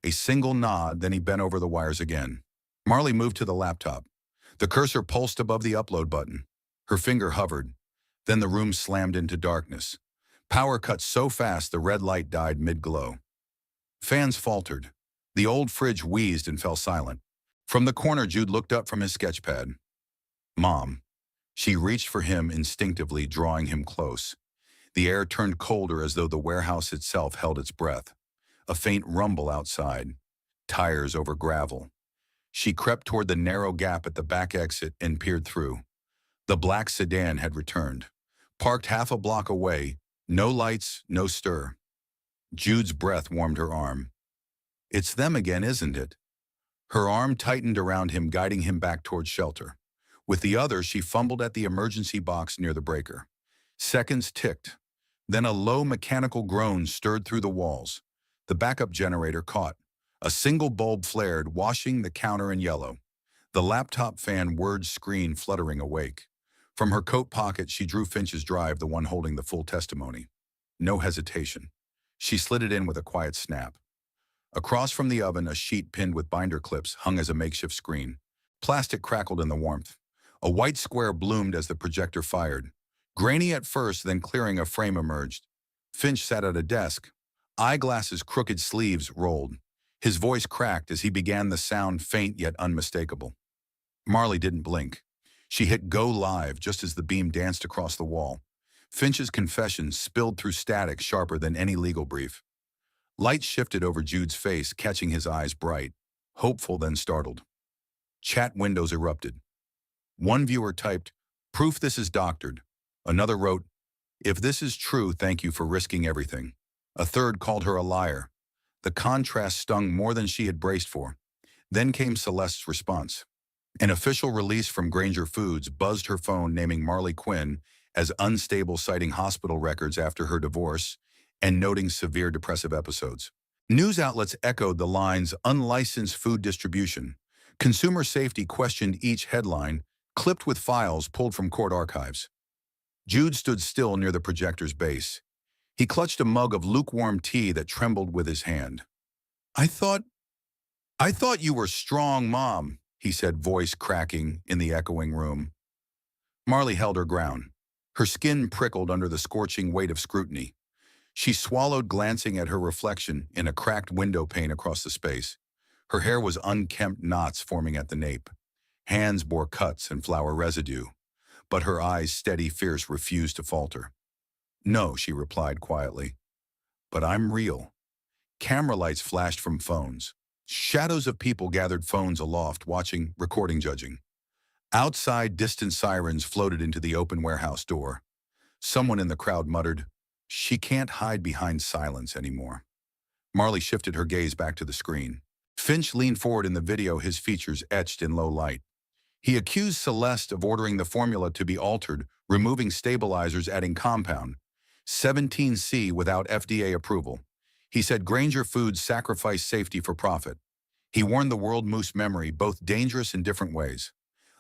A single nod, then he bent over the wires again. Marley moved to the laptop. The cursor pulsed above the upload button. Her finger hovered. Then the room slammed into darkness. Power cut so fast the red light died mid-glow. Fans faltered. The old fridge wheezed and fell silent. From the corner, Jude looked up from his sketchpad. "Mom." She reached for him instinctively, drawing him close. The air turned colder as though the warehouse itself held its breath. A faint rumble outside. Tires over gravel. She crept toward the narrow gap at the back exit and peered through. The black sedan had returned. Parked half a block away, no lights, no stir. Jude's breath warmed her arm. "It's them again, isn't it?" Her arm tightened around him, guiding him back toward shelter. With the other, she fumbled at the emergency box near the breaker. Seconds ticked. Then a low mechanical groan stirred through the walls. The backup generator caught. A single bulb flared, washing the counter in yellow. The laptop fan word screen fluttering awake. From her coat pocket, she drew Finch's drive, the one holding the full testimony. No hesitation. She slid it in with a quiet snap. Across from the oven, a sheet pinned with binder clips hung as a makeshift screen. Plastic crackled in the warmth. A white square bloomed as the projector fired. Grainy at first, then clearing a frame emerged. Finch sat at a desk. Eyeglasses' crooked sleeves rolled. His voice cracked as he began the sound, faint yet unmistakable. Marley didn't blink. She hit go live just as the beam danced across the wall. Finch's confession spilled through static sharper than any legal brief. Light shifted over Jude's face, catching his eyes bright, hopeful then startled. Chat windows erupted. One viewer typed, "Proof this is doctored." Another wrote, "If this is true, thank you for risking everything." A third called her a liar. The contrast stung more than she had braced for. Then came Celeste's response. An official release from Granger Foods buzzed her phone naming Marley Quinn as unstable, citing hospital records after her divorce and noting severe depressive episodes. News outlets echoed the lines "unlicensed food distribution." Consumer Safety questioned each headline, clipped with files pulled from court archives. Jude stood still near the projector's base. He clutched a mug of lukewarm tea that trembled with his hand. I thought you were strong, Mom," he said, voice cracking in the echoing room. Marley held her ground. Her skin prickled under the scorching weight of scrutiny. She swallowed, glancing at her reflection in a cracked window pane across the space. Her hair was unkempt knots forming at the nape. Hands bore cuts and flour residue, but her eyes, steady, fierce, refused to falter. "No," she replied quietly. "But I'm real." Camera lights flashed from phones. Shadows of people gathered, phones aloft, watching, recording, judging. Outside, distant sirens floated into the open warehouse door. Someone in the crowd muttered, "She can't hide behind silence anymore." Marley shifted her gaze back to the screen. Finch leaned forward in the video, his features etched in low light. He accused Celeste of ordering the formula to be altered, removing stabilizers, adding compound 17C without FDA approval. He said Granger Foods sacrificed safety for profit. He warned the world moose memory, both dangerous in different ways.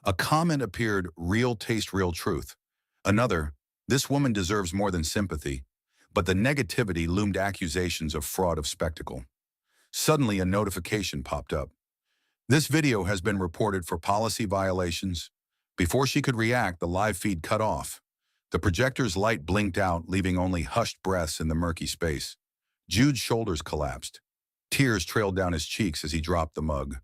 A comment appeared, "Real taste, real truth." Another, "This woman deserves more than sympathy." But the negativity loomed, accusations of fraud, of spectacle. Suddenly, a notification popped up. "This video has been reported for policy violations." Before she could react, the live feed cut off. The projector's light blinked out, leaving only hushed breaths in the murky space. Jude's shoulders collapsed. Tears trailed down his cheeks as he dropped the mug.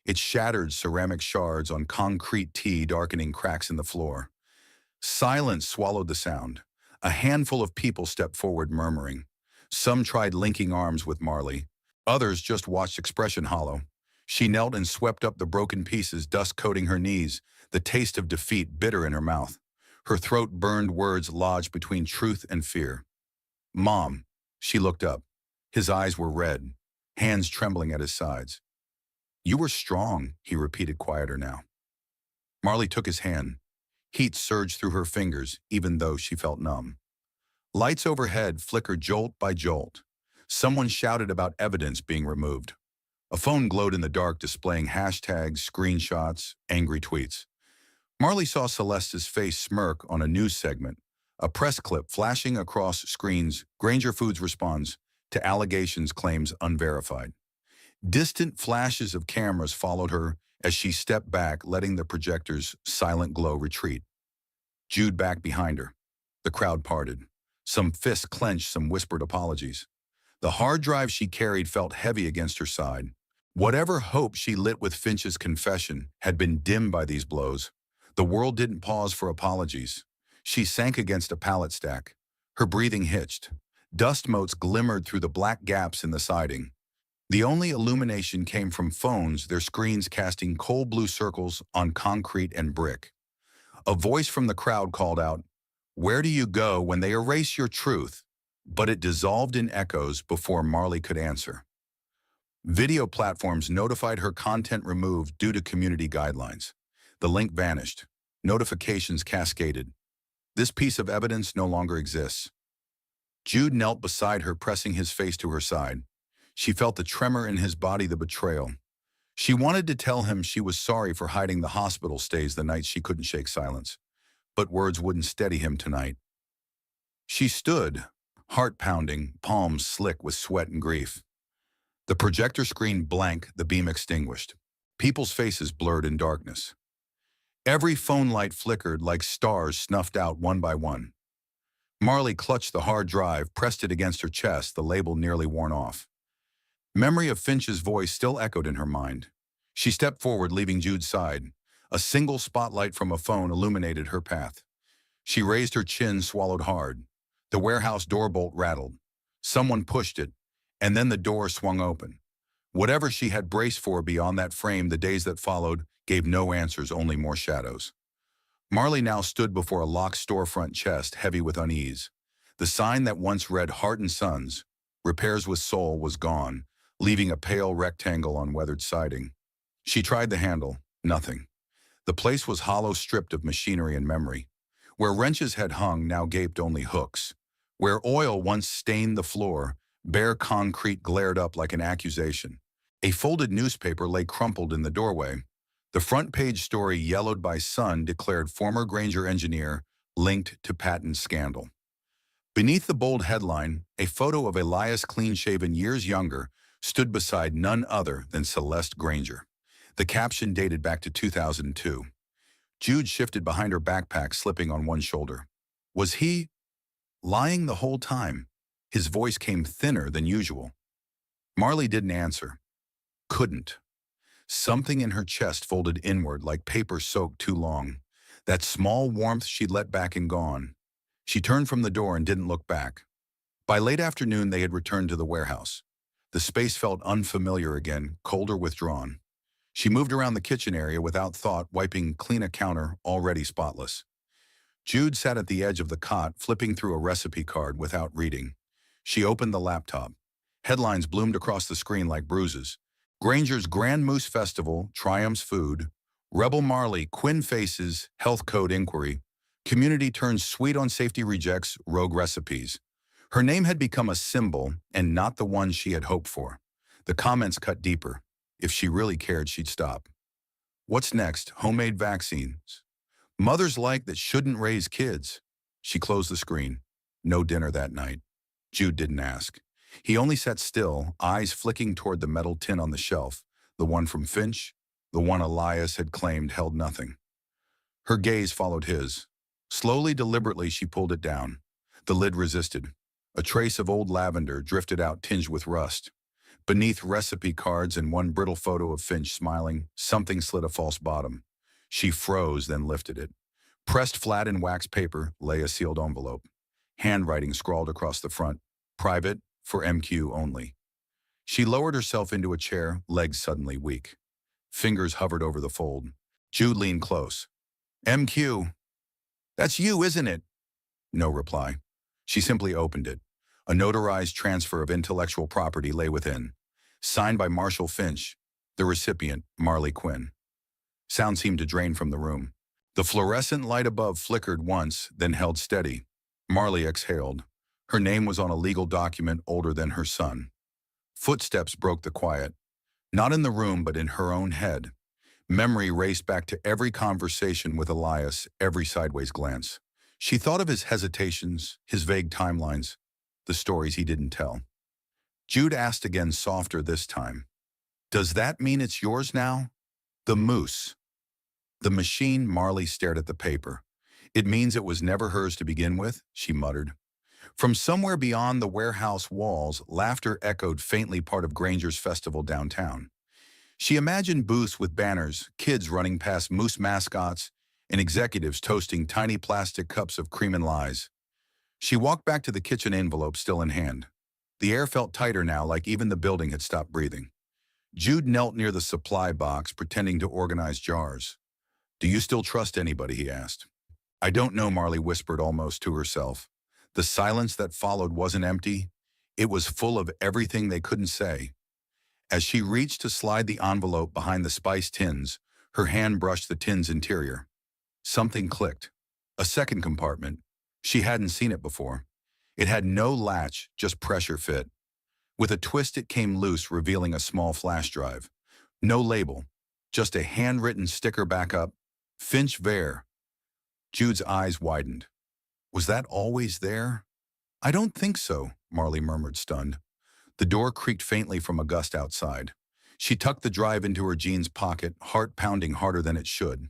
It shattered, ceramic shards on concrete tea, darkening cracks in the floor. Silence swallowed the sound. A handful of people stepped forward, murmuring. Some tried linking arms with Marley. Others just watched, expression hollow. She knelt and swept up the broken pieces, dust coating her knees, the taste of defeat bitter in her mouth. Her throat burned, words lodged between truth and fear. "Mom." She looked up. His eyes were red, hands trembling at his sides. "You were strong," he repeated, quieter now. Marley took his hand. Heat surged through her fingers, even though she felt numb. Lights overhead flickered jolt by jolt. Someone shouted about evidence being removed. A phone glowed in the dark, displaying hashtags, screenshots, angry tweets. Marley saw Celeste's face smirk on a news segment, a press clip flashing across screens. Granger Foods responds to allegations, claims unverified. Distant flashes of cameras followed her as she stepped back, letting the projector's silent glow retreat. Jude back behind her. The crowd parted. Some fists clenched, some whispered apologies. The hard drive she carried felt heavy against her side. Whatever hope she lit with Finch's confession had been dimmed by these blows. The world didn't pause for apologies. She sank against a pallet stack. Her breathing hitched. Dust motes glimmered through the black gaps in the siding. The only illumination came from phones, their screens casting cold blue circles on concrete and brick. A voice from the crowd called out, "Where do you go when they erase your truth?" But it dissolved in echoes before Marley could answer. Video platforms notified her content removed due to community guidelines. The link vanished. Notifications cascaded. This piece of evidence no longer exists. Jude knelt beside her, pressing his face to her side. She felt the tremor in his body, the betrayal. She wanted to tell him she was sorry for hiding the hospital stays the nights she couldn't shake silence. But words wouldn't steady him tonight. She stood, heart pounding, palms slick with sweat and grief. The projector screen blank, the beam extinguished. People's faces blurred in darkness. Every phone light flickered like stars snuffed out one by one. Marley clutched the hard drive, pressed it against her chest, the label nearly worn off. Memory of Finch's voice still echoed in her mind. She stepped forward, leaving Jude's side. A single spotlight from a phone illuminated her path. She raised her chin, swallowed hard. The warehouse door bolt rattled. Someone pushed it, and then the door swung open. Whatever she had braced for beyond that frame, the days that followed gave no answers, only more shadows. Marley now stood before a locked storefront chest, heavy with unease. The sign that once read Heart and Sons, Repairs with Soul, was gone, leaving a pale rectangle on weathered siding. She tried the handle. Nothing. The place was hollow, stripped of machinery and memory. Where wrenches had hung, now gaped only hooks. Where oil once stained the floor, bare concrete glared up like an accusation. A folded newspaper lay crumpled in the doorway. The front page story, yellowed by sun, declared former Granger engineer linked to patent scandal. Beneath the bold headline, a photo of Elias, clean-shaven, years younger, stood beside none other than Celeste Granger. The caption dated back to 2002. Jude shifted behind her backpack, slipping on one shoulder. Was he lying the whole time? His voice came thinner than usual. Marley didn't answer. Couldn't. Something in her chest folded inward like paper soaked too long. That small warmth she'd let back and gone. She turned from the door and didn't look back. By late afternoon, they had returned to the warehouse. The space felt unfamiliar again, colder, withdrawn. She moved around the kitchen area without thought, wiping clean a counter already spotless. Jude sat at the edge of the cot, flipping through a recipe card without reading. She opened the laptop. Headlines bloomed across the screen like bruises. Granger's Grand Moose Festival, Triumph's Food, Rebel Marley, Quinn Faces, Health Code Inquiry, Community turns sweet on safety, rejects rogue recipes. Her name had become a symbol, and not the one she had hoped for. The comments cut deeper. If she really cared, she'd stop. What's next? Homemade vaccines. Mothers like that shouldn't raise kids. She closed the screen. No dinner that night. Jude didn't ask. He only sat still, eyes flicking toward the metal tin on the shelf, the one from Finch, the one Elias had claimed held nothing. Her gaze followed his. Slowly, deliberately, she pulled it down. The lid resisted. A trace of old lavender drifted out, tinged with rust. Beneath recipe cards and one brittle photo of Finch smiling, something slid a false bottom. She froze, then lifted it. Pressed flat in wax paper lay a sealed envelope. Handwriting scrawled across the front. Private, for MQ only. She lowered herself into a chair, legs suddenly weak. Fingers hovered over the fold. Jude leaned close. MQ. That's you, isn't it? No reply. She simply opened it. A notarized transfer of intellectual property lay within. Signed by Marshall Finch. The recipient, Marley Quinn. Sound seemed to drain from the room. The fluorescent light above flickered once, then held steady. Marley exhaled. Her name was on a legal document older than her son. Footsteps broke the quiet. Not in the room, but in her own head. Memory raced back to every conversation with Elias, every sideways glance. She thought of his hesitations, his vague timelines, the stories he didn't tell. Jude asked again, softer this time. Does that mean it's yours now? The moose. The machine. Marley stared at the paper. It means it was never hers to begin with, she muttered. From somewhere beyond the warehouse walls, laughter echoed faintly, part of Granger's festival downtown. She imagined booths with banners, kids running past moose mascots, and executives toasting tiny plastic cups of cream and lies. She walked back to the kitchen, envelope still in hand. The air felt tighter now, like even the building had stopped breathing. Jude knelt near the supply box, pretending to organize jars. Do you still trust anybody? He asked. I don't know, Marley whispered almost to herself. The silence that followed wasn't empty. It was full of everything they couldn't say. As she reached to slide the envelope behind the spice tins, her hand brushed the tin's interior. Something clicked. A second compartment. She hadn't seen it before. It had no latch, just pressure fit. With a twist, it came loose, revealing a small flash drive. No label, just a handwritten sticker back up. Finch Vare. Jude's eyes widened. Was that always there? I don't think so, Marley murmured, stunned. The door creaked faintly from a gust outside. She tucked the drive into her jeans pocket, heart pounding harder than it should.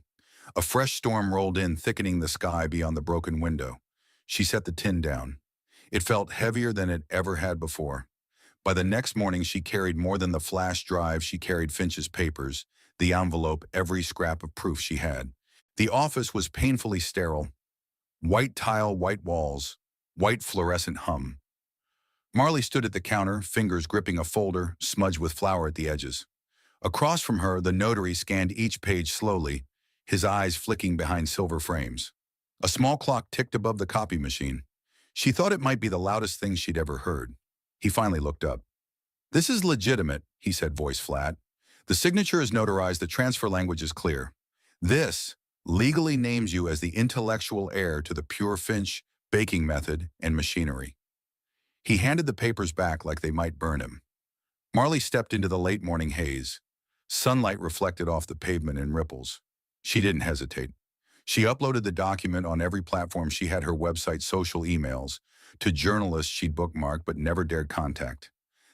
A fresh storm rolled in, thickening the sky beyond the broken window. She set the tin down. It felt heavier than it ever had before. By the next morning, she carried more than the flash drive. She carried Finch's papers, the envelope, every scrap of proof she had. The office was painfully sterile. White tile, white walls, white fluorescent hum. Marley stood at the counter, fingers gripping a folder, smudged with flour at the edges. Across from her, the notary scanned each page slowly, his eyes flicking behind silver frames. A small clock ticked above the copy machine. She thought it might be the loudest thing she'd ever heard. He finally looked up. "This is legitimate," he said, voice flat. "The signature is notarized, the transfer language is clear. This legally names you as the intellectual heir to the pure Finch baking method and machinery." He handed the papers back like they might burn him. Marley stepped into the late morning haze. Sunlight reflected off the pavement in ripples. She didn't hesitate. She uploaded the document on every platform. She had her website, social emails, to journalists she'd bookmarked but never dared contact.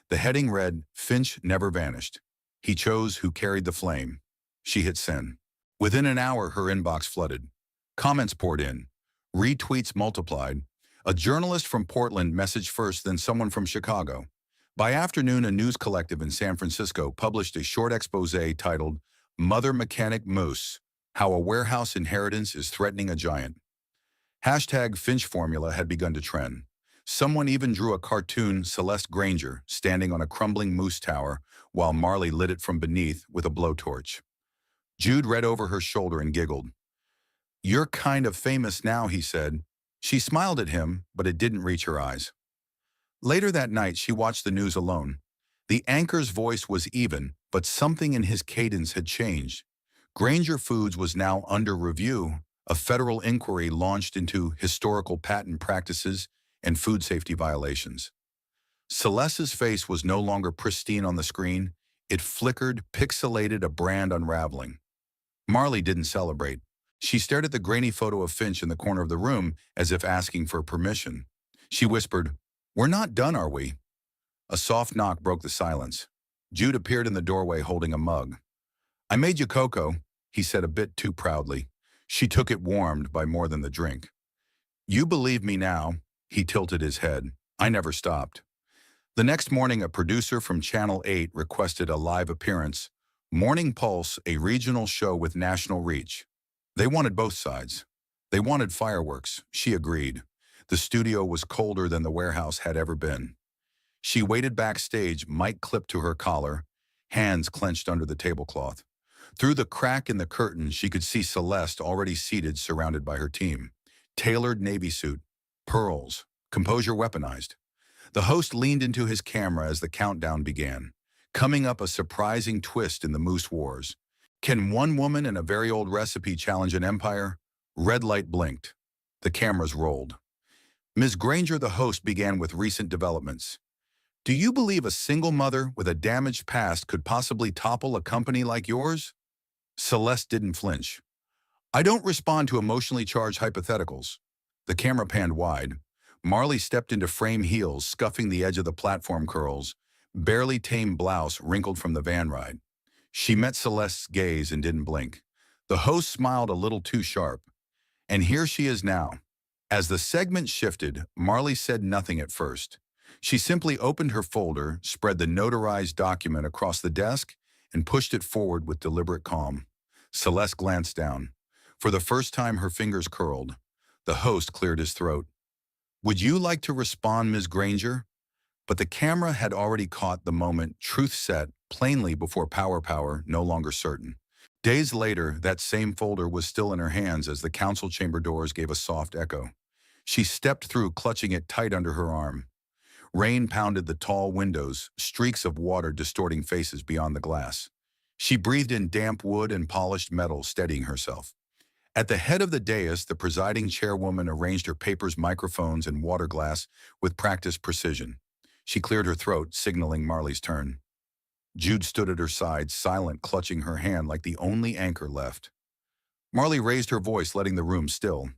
The heading read, "Finch never vanished. He chose who carried the flame." She hit send. Within an hour, her inbox flooded. Comments poured in. Retweets multiplied. A journalist from Portland messaged first, then someone from Chicago. By afternoon, a news collective in San Francisco published a short expose titled "Mother Mechanic Moose: How a Warehouse Inheritance is Threatening a Giant." Hashtag Finch Formula had begun to trend. Someone even drew a cartoon Celeste Granger standing on a crumbling moose tower while Marley lit it from beneath with a blowtorch. Jude read over her shoulder and giggled. "You're kind of famous now," he said. She smiled at him, but it didn't reach her eyes. Later that night, she watched the news alone. The anchor's voice was even, but something in his cadence had changed. Granger Foods was now under review. A federal inquiry launched into historical patent practices and food safety violations. Celeste's face was no longer pristine on the screen. It flickered, pixelated, a brand unraveling. Marley didn't celebrate. She stared at the grainy photo of Finch in the corner of the room as if asking for permission. She whispered, "We're not done, are we?" A soft knock broke the silence. Jude appeared in the doorway holding a mug. "I made you cocoa," he said a bit too proudly. She took it, warmed by more than the drink. "You believe me now." He tilted his head. "I never stopped." The next morning, a producer from Channel 8 requested a live appearance. Morning Pulse, a regional show with national reach. They wanted both sides. They wanted fireworks. She agreed. The studio was colder than the warehouse had ever been. She waited backstage, mic clipped to her collar, hands clenched under the tablecloth. Through the crack in the curtain, she could see Celeste already seated, surrounded by her team. Tailored navy suit, pearls, composure weaponized. The host leaned into his camera as the countdown began. Coming up, a surprising twist in the Moose Wars. Can one woman and a very old recipe challenge an empire? Red light blinked. The cameras rolled. Ms. Granger, the host, began with recent developments. "Do you believe a single mother with a damaged past could possibly topple a company like yours?" Celeste didn't flinch. "I don't respond to emotionally charged hypotheticals." The camera panned wide. Marley stepped into frame heels, scuffing the edge of the platform curls, barely tamed blouse wrinkled from the van ride. She met Celeste's gaze and didn't blink. The host smiled a little too sharp. "And here she is now." As the segment shifted, Marley said nothing at first. She simply opened her folder, spread the notarized document across the desk, and pushed it forward with deliberate calm. Celeste glanced down. For the first time, her fingers curled. The host cleared his throat. "Would you like to respond, Ms. Granger?" But the camera had already caught the moment, truth set, plainly before power, no longer certain. Days later, that same folder was still in her hands as the council chamber doors gave a soft echo. She stepped through, clutching it tight under her arm. Rain pounded the tall windows, streaks of water distorting faces beyond the glass. She breathed in damp wood and polished metal, steadying herself. At the head of the dais, the presiding chairwoman arranged her papers, microphones, and water glass with practiced precision. She cleared her throat, signaling Marley's turn. Jude stood at her side, silent, clutching her hand like the only anchor left. Marley raised her voice, letting the room still.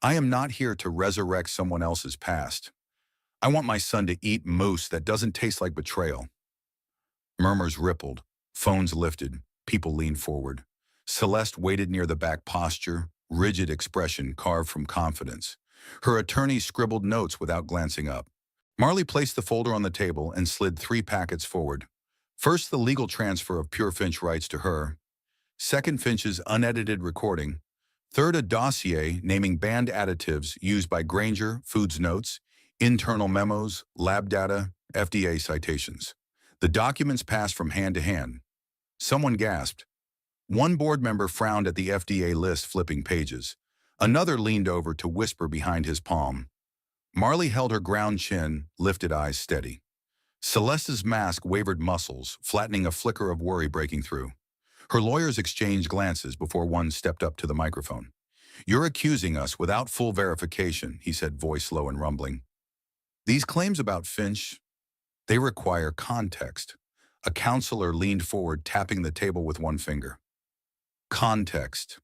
"I am not here to resurrect someone else's past. I want my son to eat moose that doesn't taste like betrayal. Murmurs rippled. Phones lifted. People leaned forward. Celeste waited near the back posture, rigid expression carved from confidence. Her attorney scribbled notes without glancing up. Marley placed the folder on the table and slid 3 packets forward. First, the legal transfer of Pure Finch rights to her. Second, Finch's unedited recording. Third, a dossier naming banned additives used by Granger, Foods notes, internal memos, lab data, FDA citations. The documents passed from hand to hand. Someone gasped. One board member frowned at the FDA list, flipping pages. Another leaned over to whisper behind his palm. Marley held her ground chin, lifted eyes steady. Celeste's mask wavered muscles, flattening a flicker of worry breaking through. Her lawyers exchanged glances before one stepped up to the microphone. "You're accusing us without full verification," he said, voice low and rumbling. "These claims about Finch, they require context." A counselor leaned forward, tapping the table with one finger. Context.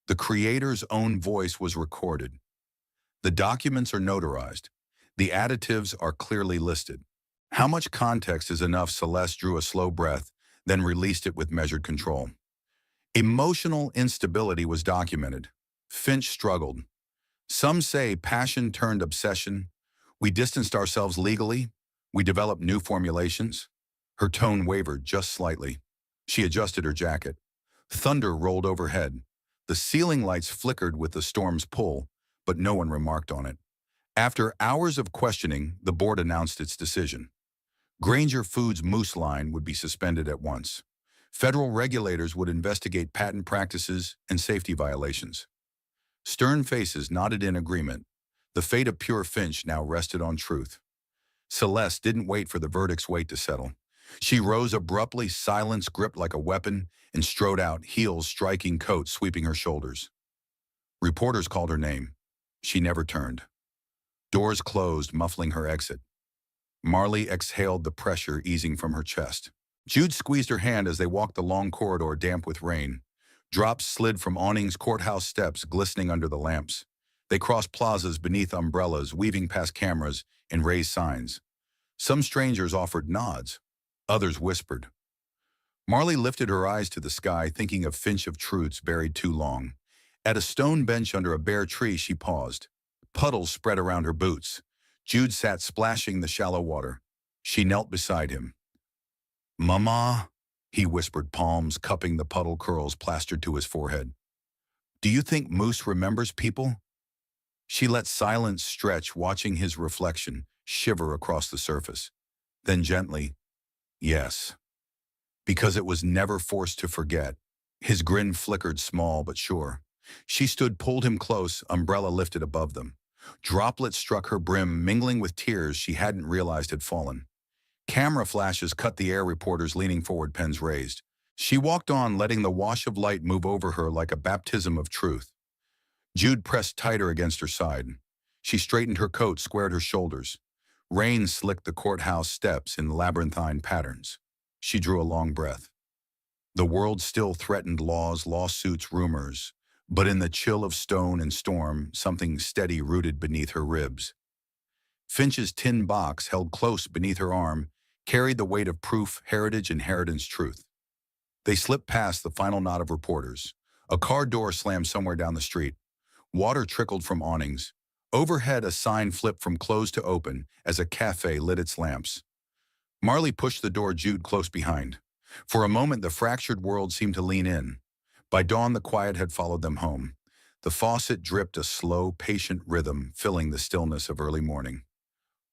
The creator's own voice was recorded. The documents are notarized. The additives are clearly listed. How much context is enough? Celeste drew a slow breath, then released it with measured control. Emotional instability was documented. Finch struggled. Some say passion turned obsession. We distanced ourselves legally. We developed new formulations. Her tone wavered just slightly. She adjusted her jacket. Thunder rolled overhead. The ceiling lights flickered with the storm's pull, but no one remarked on it. After hours of questioning, the board announced its decision. Granger Foods' moose line would be suspended at once. Federal regulators would investigate patent practices and safety violations. Stern faces nodded in agreement. The fate of Pure Finch now rested on truth. Celeste didn't wait for the verdict's weight to settle. She rose abruptly, silence gripped like a weapon, and strode out, heels striking coat sweeping her shoulders. Reporters called her name. She never turned. Doors closed, muffling her exit. Marley exhaled, the pressure easing from her chest. Jude squeezed her hand as they walked the long corridor damp with rain. Drops slid from awnings, courthouse steps glistening under the lamps. They crossed plazas beneath umbrellas, weaving past cameras and raised signs. Some strangers offered nods. Others whispered. Marley lifted her eyes to the sky, thinking of Finch of truths buried too long. At a stone bench under a bare tree, she paused. Puddles spread around her boots. Jude sat splashing the shallow water. She knelt beside him. "Mama," he whispered, palms cupping the puddle curls plastered to his forehead. "Do you think Moose remembers people?" She let silence stretch, watching his reflection shiver across the surface. Then gently, "Yes." Because it was never forced to forget. His grin flickered, small but sure. She stood, pulled him close, umbrella lifted above them. Droplets struck her brim, mingling with tears she hadn't realized had fallen. Camera flashes cut the air, reporters leaning forward, pens raised. She walked on, letting the wash of light move over her like a baptism of truth. Jude pressed tighter against her side. She straightened her coat, squared her shoulders. Rain slicked the courthouse steps in labyrinthine patterns. She drew a long breath. The world still threatened laws, lawsuits, rumors, but in the chill of stone and storm, something steady rooted beneath her ribs. Finch's tin box, held close beneath her arm, carried the weight of proof, heritage, inheritance, truth. They slipped past the final knot of reporters. A car door slammed somewhere down the street. Water trickled from awnings. Overhead, a sign flipped from closed to open as a cafe lit its lamps. Marley pushed the door, Jude close behind. For a moment, the fractured world seemed to lean in. By dawn, the quiet had followed them home. The faucet dripped a slow, patient rhythm, filling the stillness of early morning.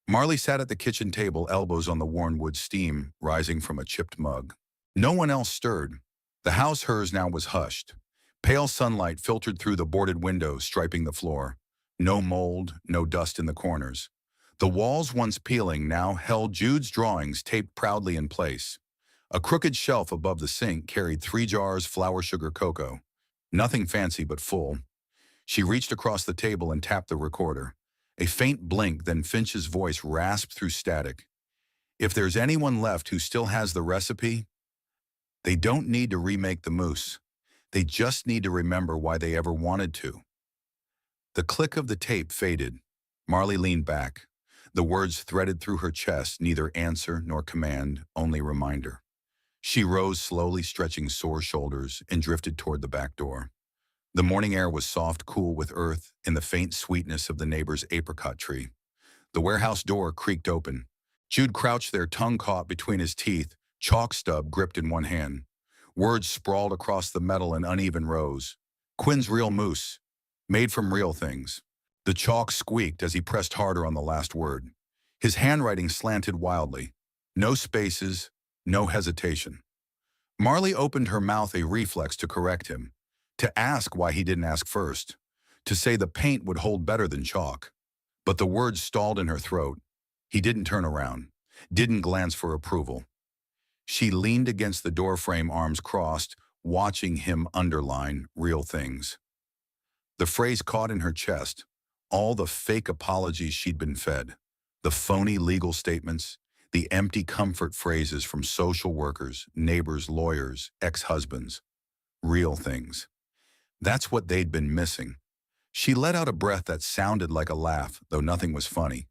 Marley sat at the kitchen table, elbows on the worn wood, steam rising from a chipped mug. No one else stirred. The house, hers now, was hushed. Pale sunlight filtered through the boarded windows, striping the floor. No mold, no dust in the corners. The walls, once peeling, now held Jude's drawings taped proudly in place. A crooked shelf above the sink carried 3 jars flour sugar cocoa. Nothing fancy but full. She reached across the table and tapped the recorder. A faint blink, then Finch's voice rasped through static. "If there's anyone left who still has the recipe, they don't need to remake the moose. They just need to remember why they ever wanted to." The click of the tape faded. Marley leaned back. The words threaded through her chest, neither answer nor command, only reminder. She rose slowly, stretching sore shoulders, and drifted toward the back door. The morning air was soft, cool with earth and the faint sweetness of the neighbor's apricot tree. The warehouse door creaked open. Jude crouched there, tongue caught between his teeth, chalk stub gripped in one hand. Words sprawled across the metal in uneven rows. Quinn's real moose, made from real things. The chalk squeaked as he pressed harder on the last word. His handwriting slanted wildly. No spaces, no hesitation. Marley opened her mouth, a reflex to correct him, to ask why he didn't ask first, to say the paint would hold better than chalk. But the words stalled in her throat. He didn't turn around, didn't glance for approval. She leaned against the doorframe, arms crossed, watching him underline real things. The phrase caught in her chest, all the fake apologies she'd been fed, the phony legal statements, the empty comfort phrases from social workers, neighbors, lawyers, ex-husbands. Real things. That's what they'd been missing. She let out a breath that sounded like a laugh, though nothing was funny.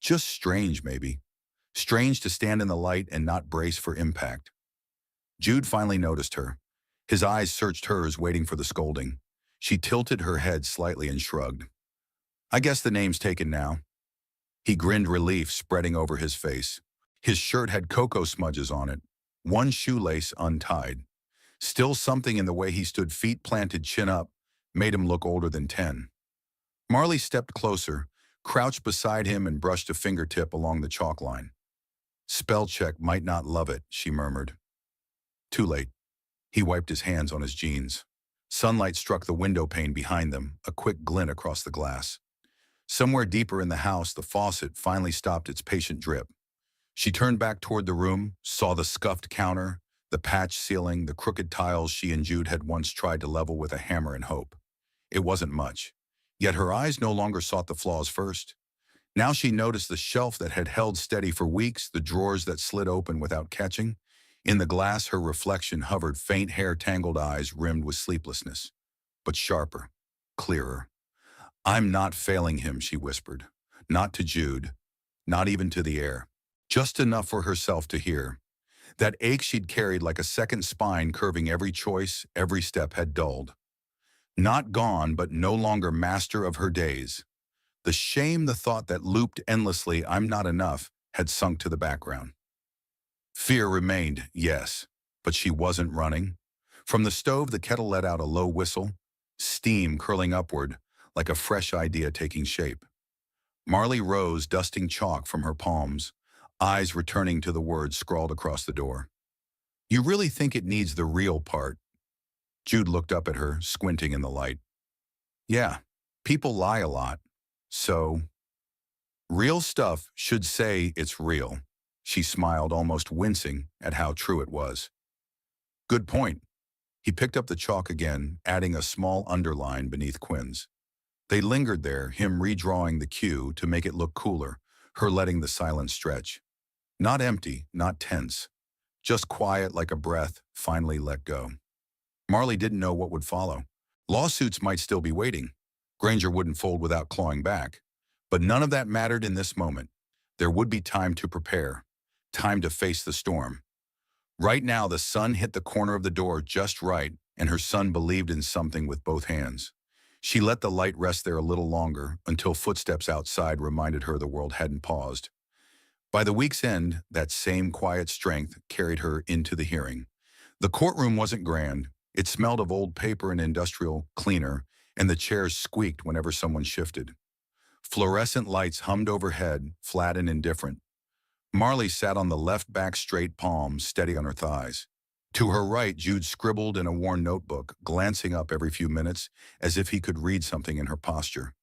Just strange, maybe. Strange to stand in the light and not brace for impact. Jude finally noticed her. His eyes searched hers, waiting for the scolding. She tilted her head slightly and shrugged. I guess the name's taken now. He grinned, relief spreading over his face. His shirt had cocoa smudges on it, one shoelace untied. Still, something in the way he stood, feet planted, chin up, made him look older than 10. Marley stepped closer, crouched beside him and brushed a fingertip along the chalk line. Spell check, might not love it, she murmured. Too late. He wiped his hands on his jeans. Sunlight struck the window pane behind them, a quick glint across the glass. Somewhere deeper in the house, the faucet finally stopped its patient drip. She turned back toward the room, saw the scuffed counter, the patched ceiling, the crooked tiles she and Jude had once tried to level with a hammer and hope. It wasn't much. Yet her eyes no longer sought the flaws first. Now she noticed the shelf that had held steady for weeks, the drawers that slid open without catching. In the glass, her reflection hovered, faint hair-tangled eyes rimmed with sleeplessness. But sharper, clearer. I'm not failing him, she whispered. Not to Jude, not even to the air. Just enough for herself to hear. That ache she'd carried like a second spine curving every choice, every step had dulled. Not gone, but no longer master of her days. The shame, the thought that looped endlessly, I'm not enough, had sunk to the background. Fear remained, yes, but she wasn't running. From the stove, the kettle let out a low whistle, steam curling upward, like a fresh idea taking shape. Marley rose, dusting chalk from her palms, eyes returning to the words scrawled across the door. You really think it needs the real part? Jude looked up at her, squinting in the light. Yeah, people lie a lot. So, real stuff should say it's real. She smiled, almost wincing at how true it was. Good point. He picked up the chalk again, adding a small underline beneath Quinn's. They lingered there, him redrawing the cue to make it look cooler, her letting the silence stretch. Not empty, not tense. Just quiet like a breath, finally let go. Marley didn't know what would follow. Lawsuits might still be waiting. Granger wouldn't fold without clawing back. But none of that mattered in this moment. There would be time to prepare, time to face the storm. Right now, the sun hit the corner of the door just right, and her son believed in something with both hands. She let the light rest there a little longer, until footsteps outside reminded her the world hadn't paused. By the week's end, that same quiet strength carried her into the hearing. The courtroom wasn't grand. It smelled of old paper and industrial cleaner, and the chairs squeaked whenever someone shifted. Fluorescent lights hummed overhead, flat and indifferent. Marley sat on the left back, straight palms steady on her thighs. To her right, Jude scribbled in a worn notebook, glancing up every few minutes as if he could read something in her posture.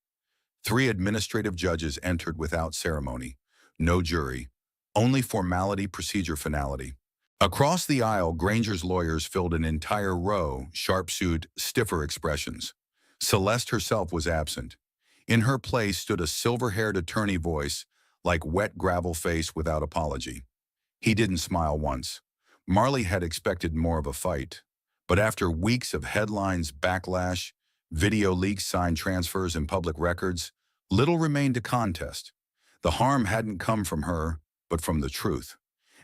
3 administrative judges entered without ceremony. No jury. Only formality, procedure, finality. Across the aisle, Granger's lawyers filled an entire row, sharp-suit, stiffer expressions. Celeste herself was absent. In her place stood a silver-haired attorney voice, like wet gravel face without apology. He didn't smile once. Marley had expected more of a fight. But after weeks of headlines, backlash, video leaks, signed transfers, and public records, little remained to contest. The harm hadn't come from her, but from the truth.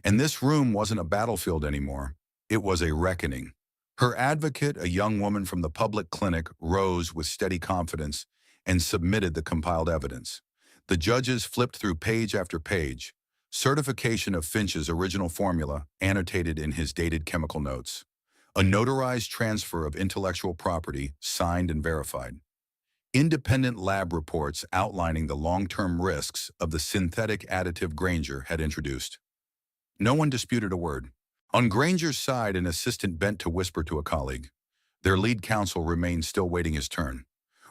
And this room wasn't a battlefield anymore. It was a reckoning. Her advocate, a young woman from the public clinic, rose with steady confidence and submitted the compiled evidence. The judges flipped through page after page, certification of Finch's original formula annotated in his dated chemical notes. A notarized transfer of intellectual property, signed and verified. Independent lab reports outlining the long-term risks of the synthetic additive Granger had introduced. No one disputed a word. On Granger's side, an assistant bent to whisper to a colleague. Their lead counsel remained still waiting his turn.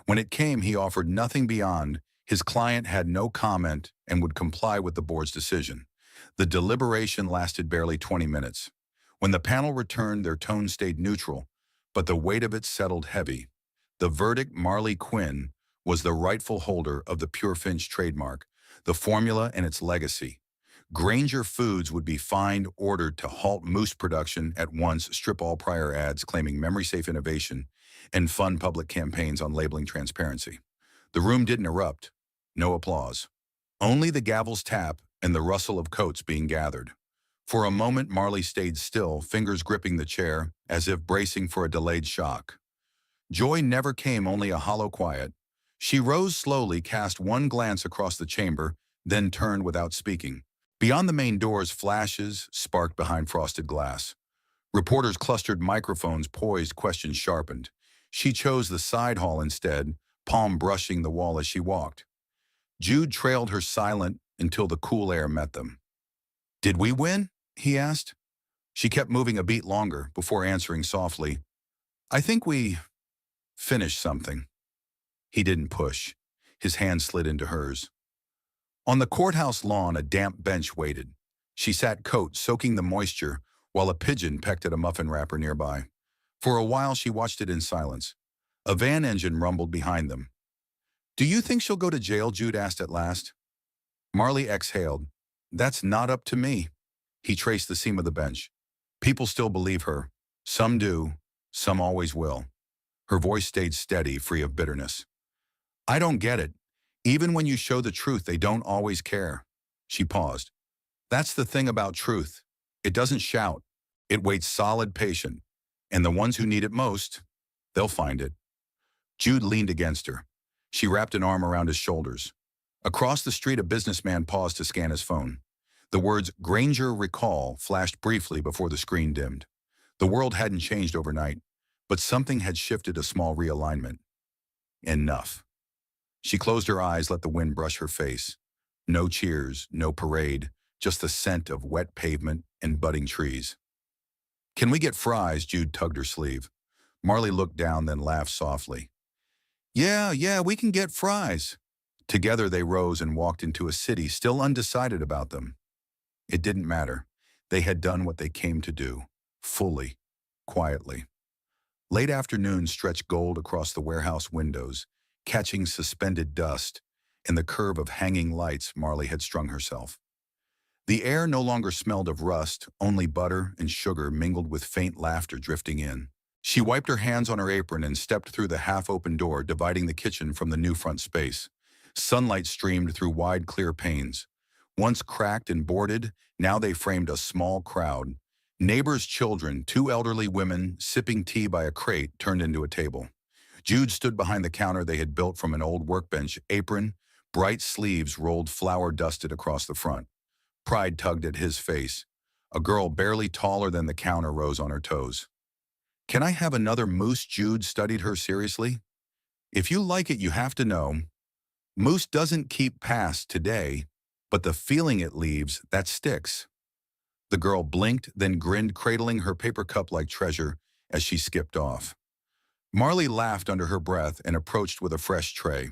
When it came, he offered nothing beyond his client had no comment and would comply with the board's decision. The deliberation lasted barely 20 minutes. When the panel returned, their tone stayed neutral, but the weight of it settled heavy. The verdict, Marley Quinn, was the rightful holder of the Pure Finch trademark, the formula and its legacy. Granger Foods would be fined, ordered to halt moose production at once, strip all prior ads claiming memory-safe innovation, and fund public campaigns on labeling transparency. The room didn't erupt. No applause. Only the gavel's tap and the rustle of coats being gathered. For a moment, Marley stayed still, fingers gripping the chair, as if bracing for a delayed shock. Joy never came, only a hollow quiet. She rose slowly, cast one glance across the chamber, then turned without speaking. Beyond the main doors, flashes sparked behind frosted glass. Reporters clustered, microphones poised, questions sharpened. She chose the side hall instead, palm brushing the wall as she walked. Jude trailed her silent until the cool air met them. "Did we win?" he asked. She kept moving a beat longer before answering softly, "I think we finished something." He didn't push. His hand slid into hers. On the courthouse lawn, a damp bench waited. She sat coat, soaking the moisture, while a pigeon pecked at a muffin wrapper nearby. For a while, she watched it in silence. A van engine rumbled behind them. "Do you think she'll go to jail?" Jude asked at last. Marley exhaled. "That's not up to me." He traced the seam of the bench. "People still believe her. Some do, some always will." Her voice stayed steady, free of bitterness. "I don't get it. Even when you show the truth, they don't always care." She paused. "That's the thing about truth. It doesn't shout. It waits solid, patient. And the ones who need it most, they'll find it." Jude leaned against her. She wrapped an arm around his shoulders. Across the street, a businessman paused to scan his phone. The words "Granger Recall" flashed briefly before the screen dimmed. The world hadn't changed overnight, but something had shifted, a small realignment. Enough. She closed her eyes, let the wind brush her face. No cheers, no parade, just the scent of wet pavement and budding trees. "Can we get fries?" Jude tugged her sleeve. Marley looked down, then laughed softly. Yeah, we can get fries." Together they rose and walked into a city still undecided about them. It didn't matter. They had done what they came to do, fully, quietly. Late afternoon stretched gold across the warehouse windows, catching suspended dust in the curve of hanging lights Marley had strung herself. The air no longer smelled of rust, only butter and sugar mingled with faint laughter drifting in. She wiped her hands on her apron and stepped through the half-open door dividing the kitchen from the new front space. Sunlight streamed through wide, clear panes. Once cracked and boarded, now they framed a small crowd. Neighbors' children, two elderly women sipping tea by a crate, turned into a table. Jude stood behind the counter they had built from an old workbench, apron, bright sleeves rolled flour-dusted across the front. Pride tugged at his face. A girl barely taller than the counter rose on her toes. "Can I have another moose?" Jude studied her seriously. "If you like it, you have to know. Moose doesn't keep past today, but the feeling it leaves, that sticks." The girl blinked, then grinned, cradling her paper cup like treasure as she skipped off. Marley laughed under her breath and approached with a fresh tray.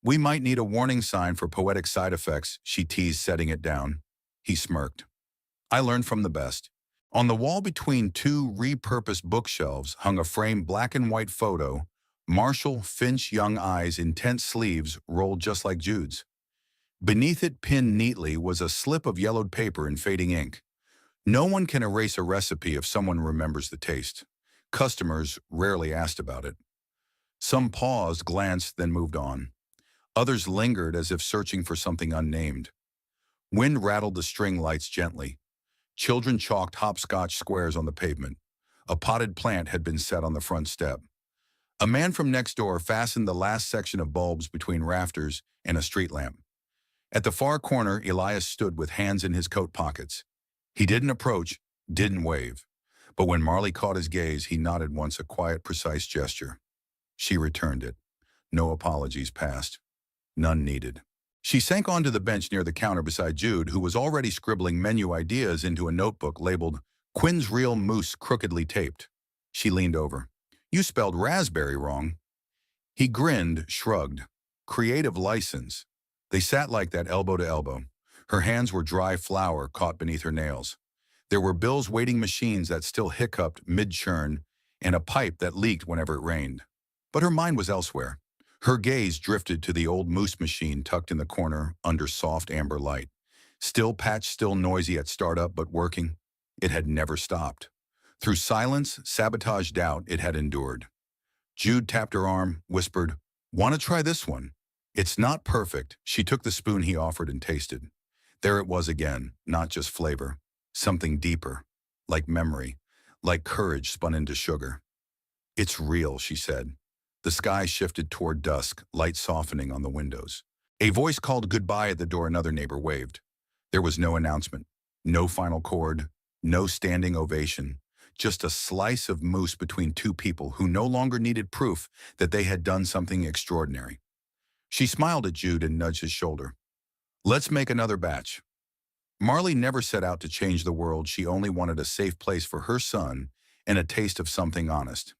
"We might need a warning sign for poetic side effects," she teased, setting it down. He smirked. "I learned from the best." On the wall between two repurposed bookshelves hung a framed black and white photo, Marshall Finch, young eyes, intense sleeves rolled just like Jude's. Beneath it, pinned neatly, was a slip of yellowed paper in fading ink. No one can erase a recipe if someone remembers the taste. Customers rarely asked about it. Some paused, glanced, then moved on. Others lingered as if searching for something unnamed. Wind rattled the string lights gently. Children chalked hopscotch squares on the pavement. A potted plant had been set on the front step. A man from next door fastened the last section of bulbs between rafters and a street lamp. At the far corner, Elias stood with hands in his coat pockets. He didn't approach, didn't wave. But when Marley caught his gaze, he nodded once, a quiet, precise gesture. She returned it. No apologies passed. None needed. She sank onto the bench near the counter beside Jude, who was already scribbling menu ideas into a notebook labeled Quinn's Real Moose Crookedly Taped. She leaned over. "You spelled raspberry wrong." He grinned, shrugged. Creative license. They sat like that, elbow to elbow. Her hands were dry flour caught beneath her nails. There were Bill's waiting machines that still hiccuped mid-churn and a pipe that leaked whenever it rained. But her mind was elsewhere. Her gaze drifted to the old moose machine tucked in the corner under soft amber light. Still patched, still noisy at startup, but working. It had never stopped. Through silence, sabotage, doubt, it had endured. Jude tapped her arm, whispered, "Want to try this one?" "It's not perfect." She took the spoon he offered and tasted. There it was again, not just flavor. Something deeper, like memory, like courage spun into sugar. "It's real," she said. The sky shifted toward dusk, light softening on the windows. A voice called goodbye at the door. Another neighbor waved. There was no announcement, no final chord, no standing ovation, just a slice of moose between two people who no longer needed proof that they had done something extraordinary. She smiled at Jude and nudged his shoulder. "Let's make another batch." Marley never set out to change the world. She only wanted a safe place for her son and a taste of something honest.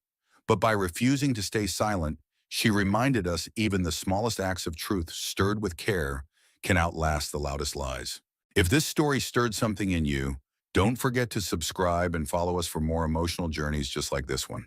But by refusing to stay silent, she reminded us even the smallest acts of truth stirred with care can outlast the loudest lies. If this story stirred something in you, don't forget to subscribe and follow us for more emotional journeys just like this one.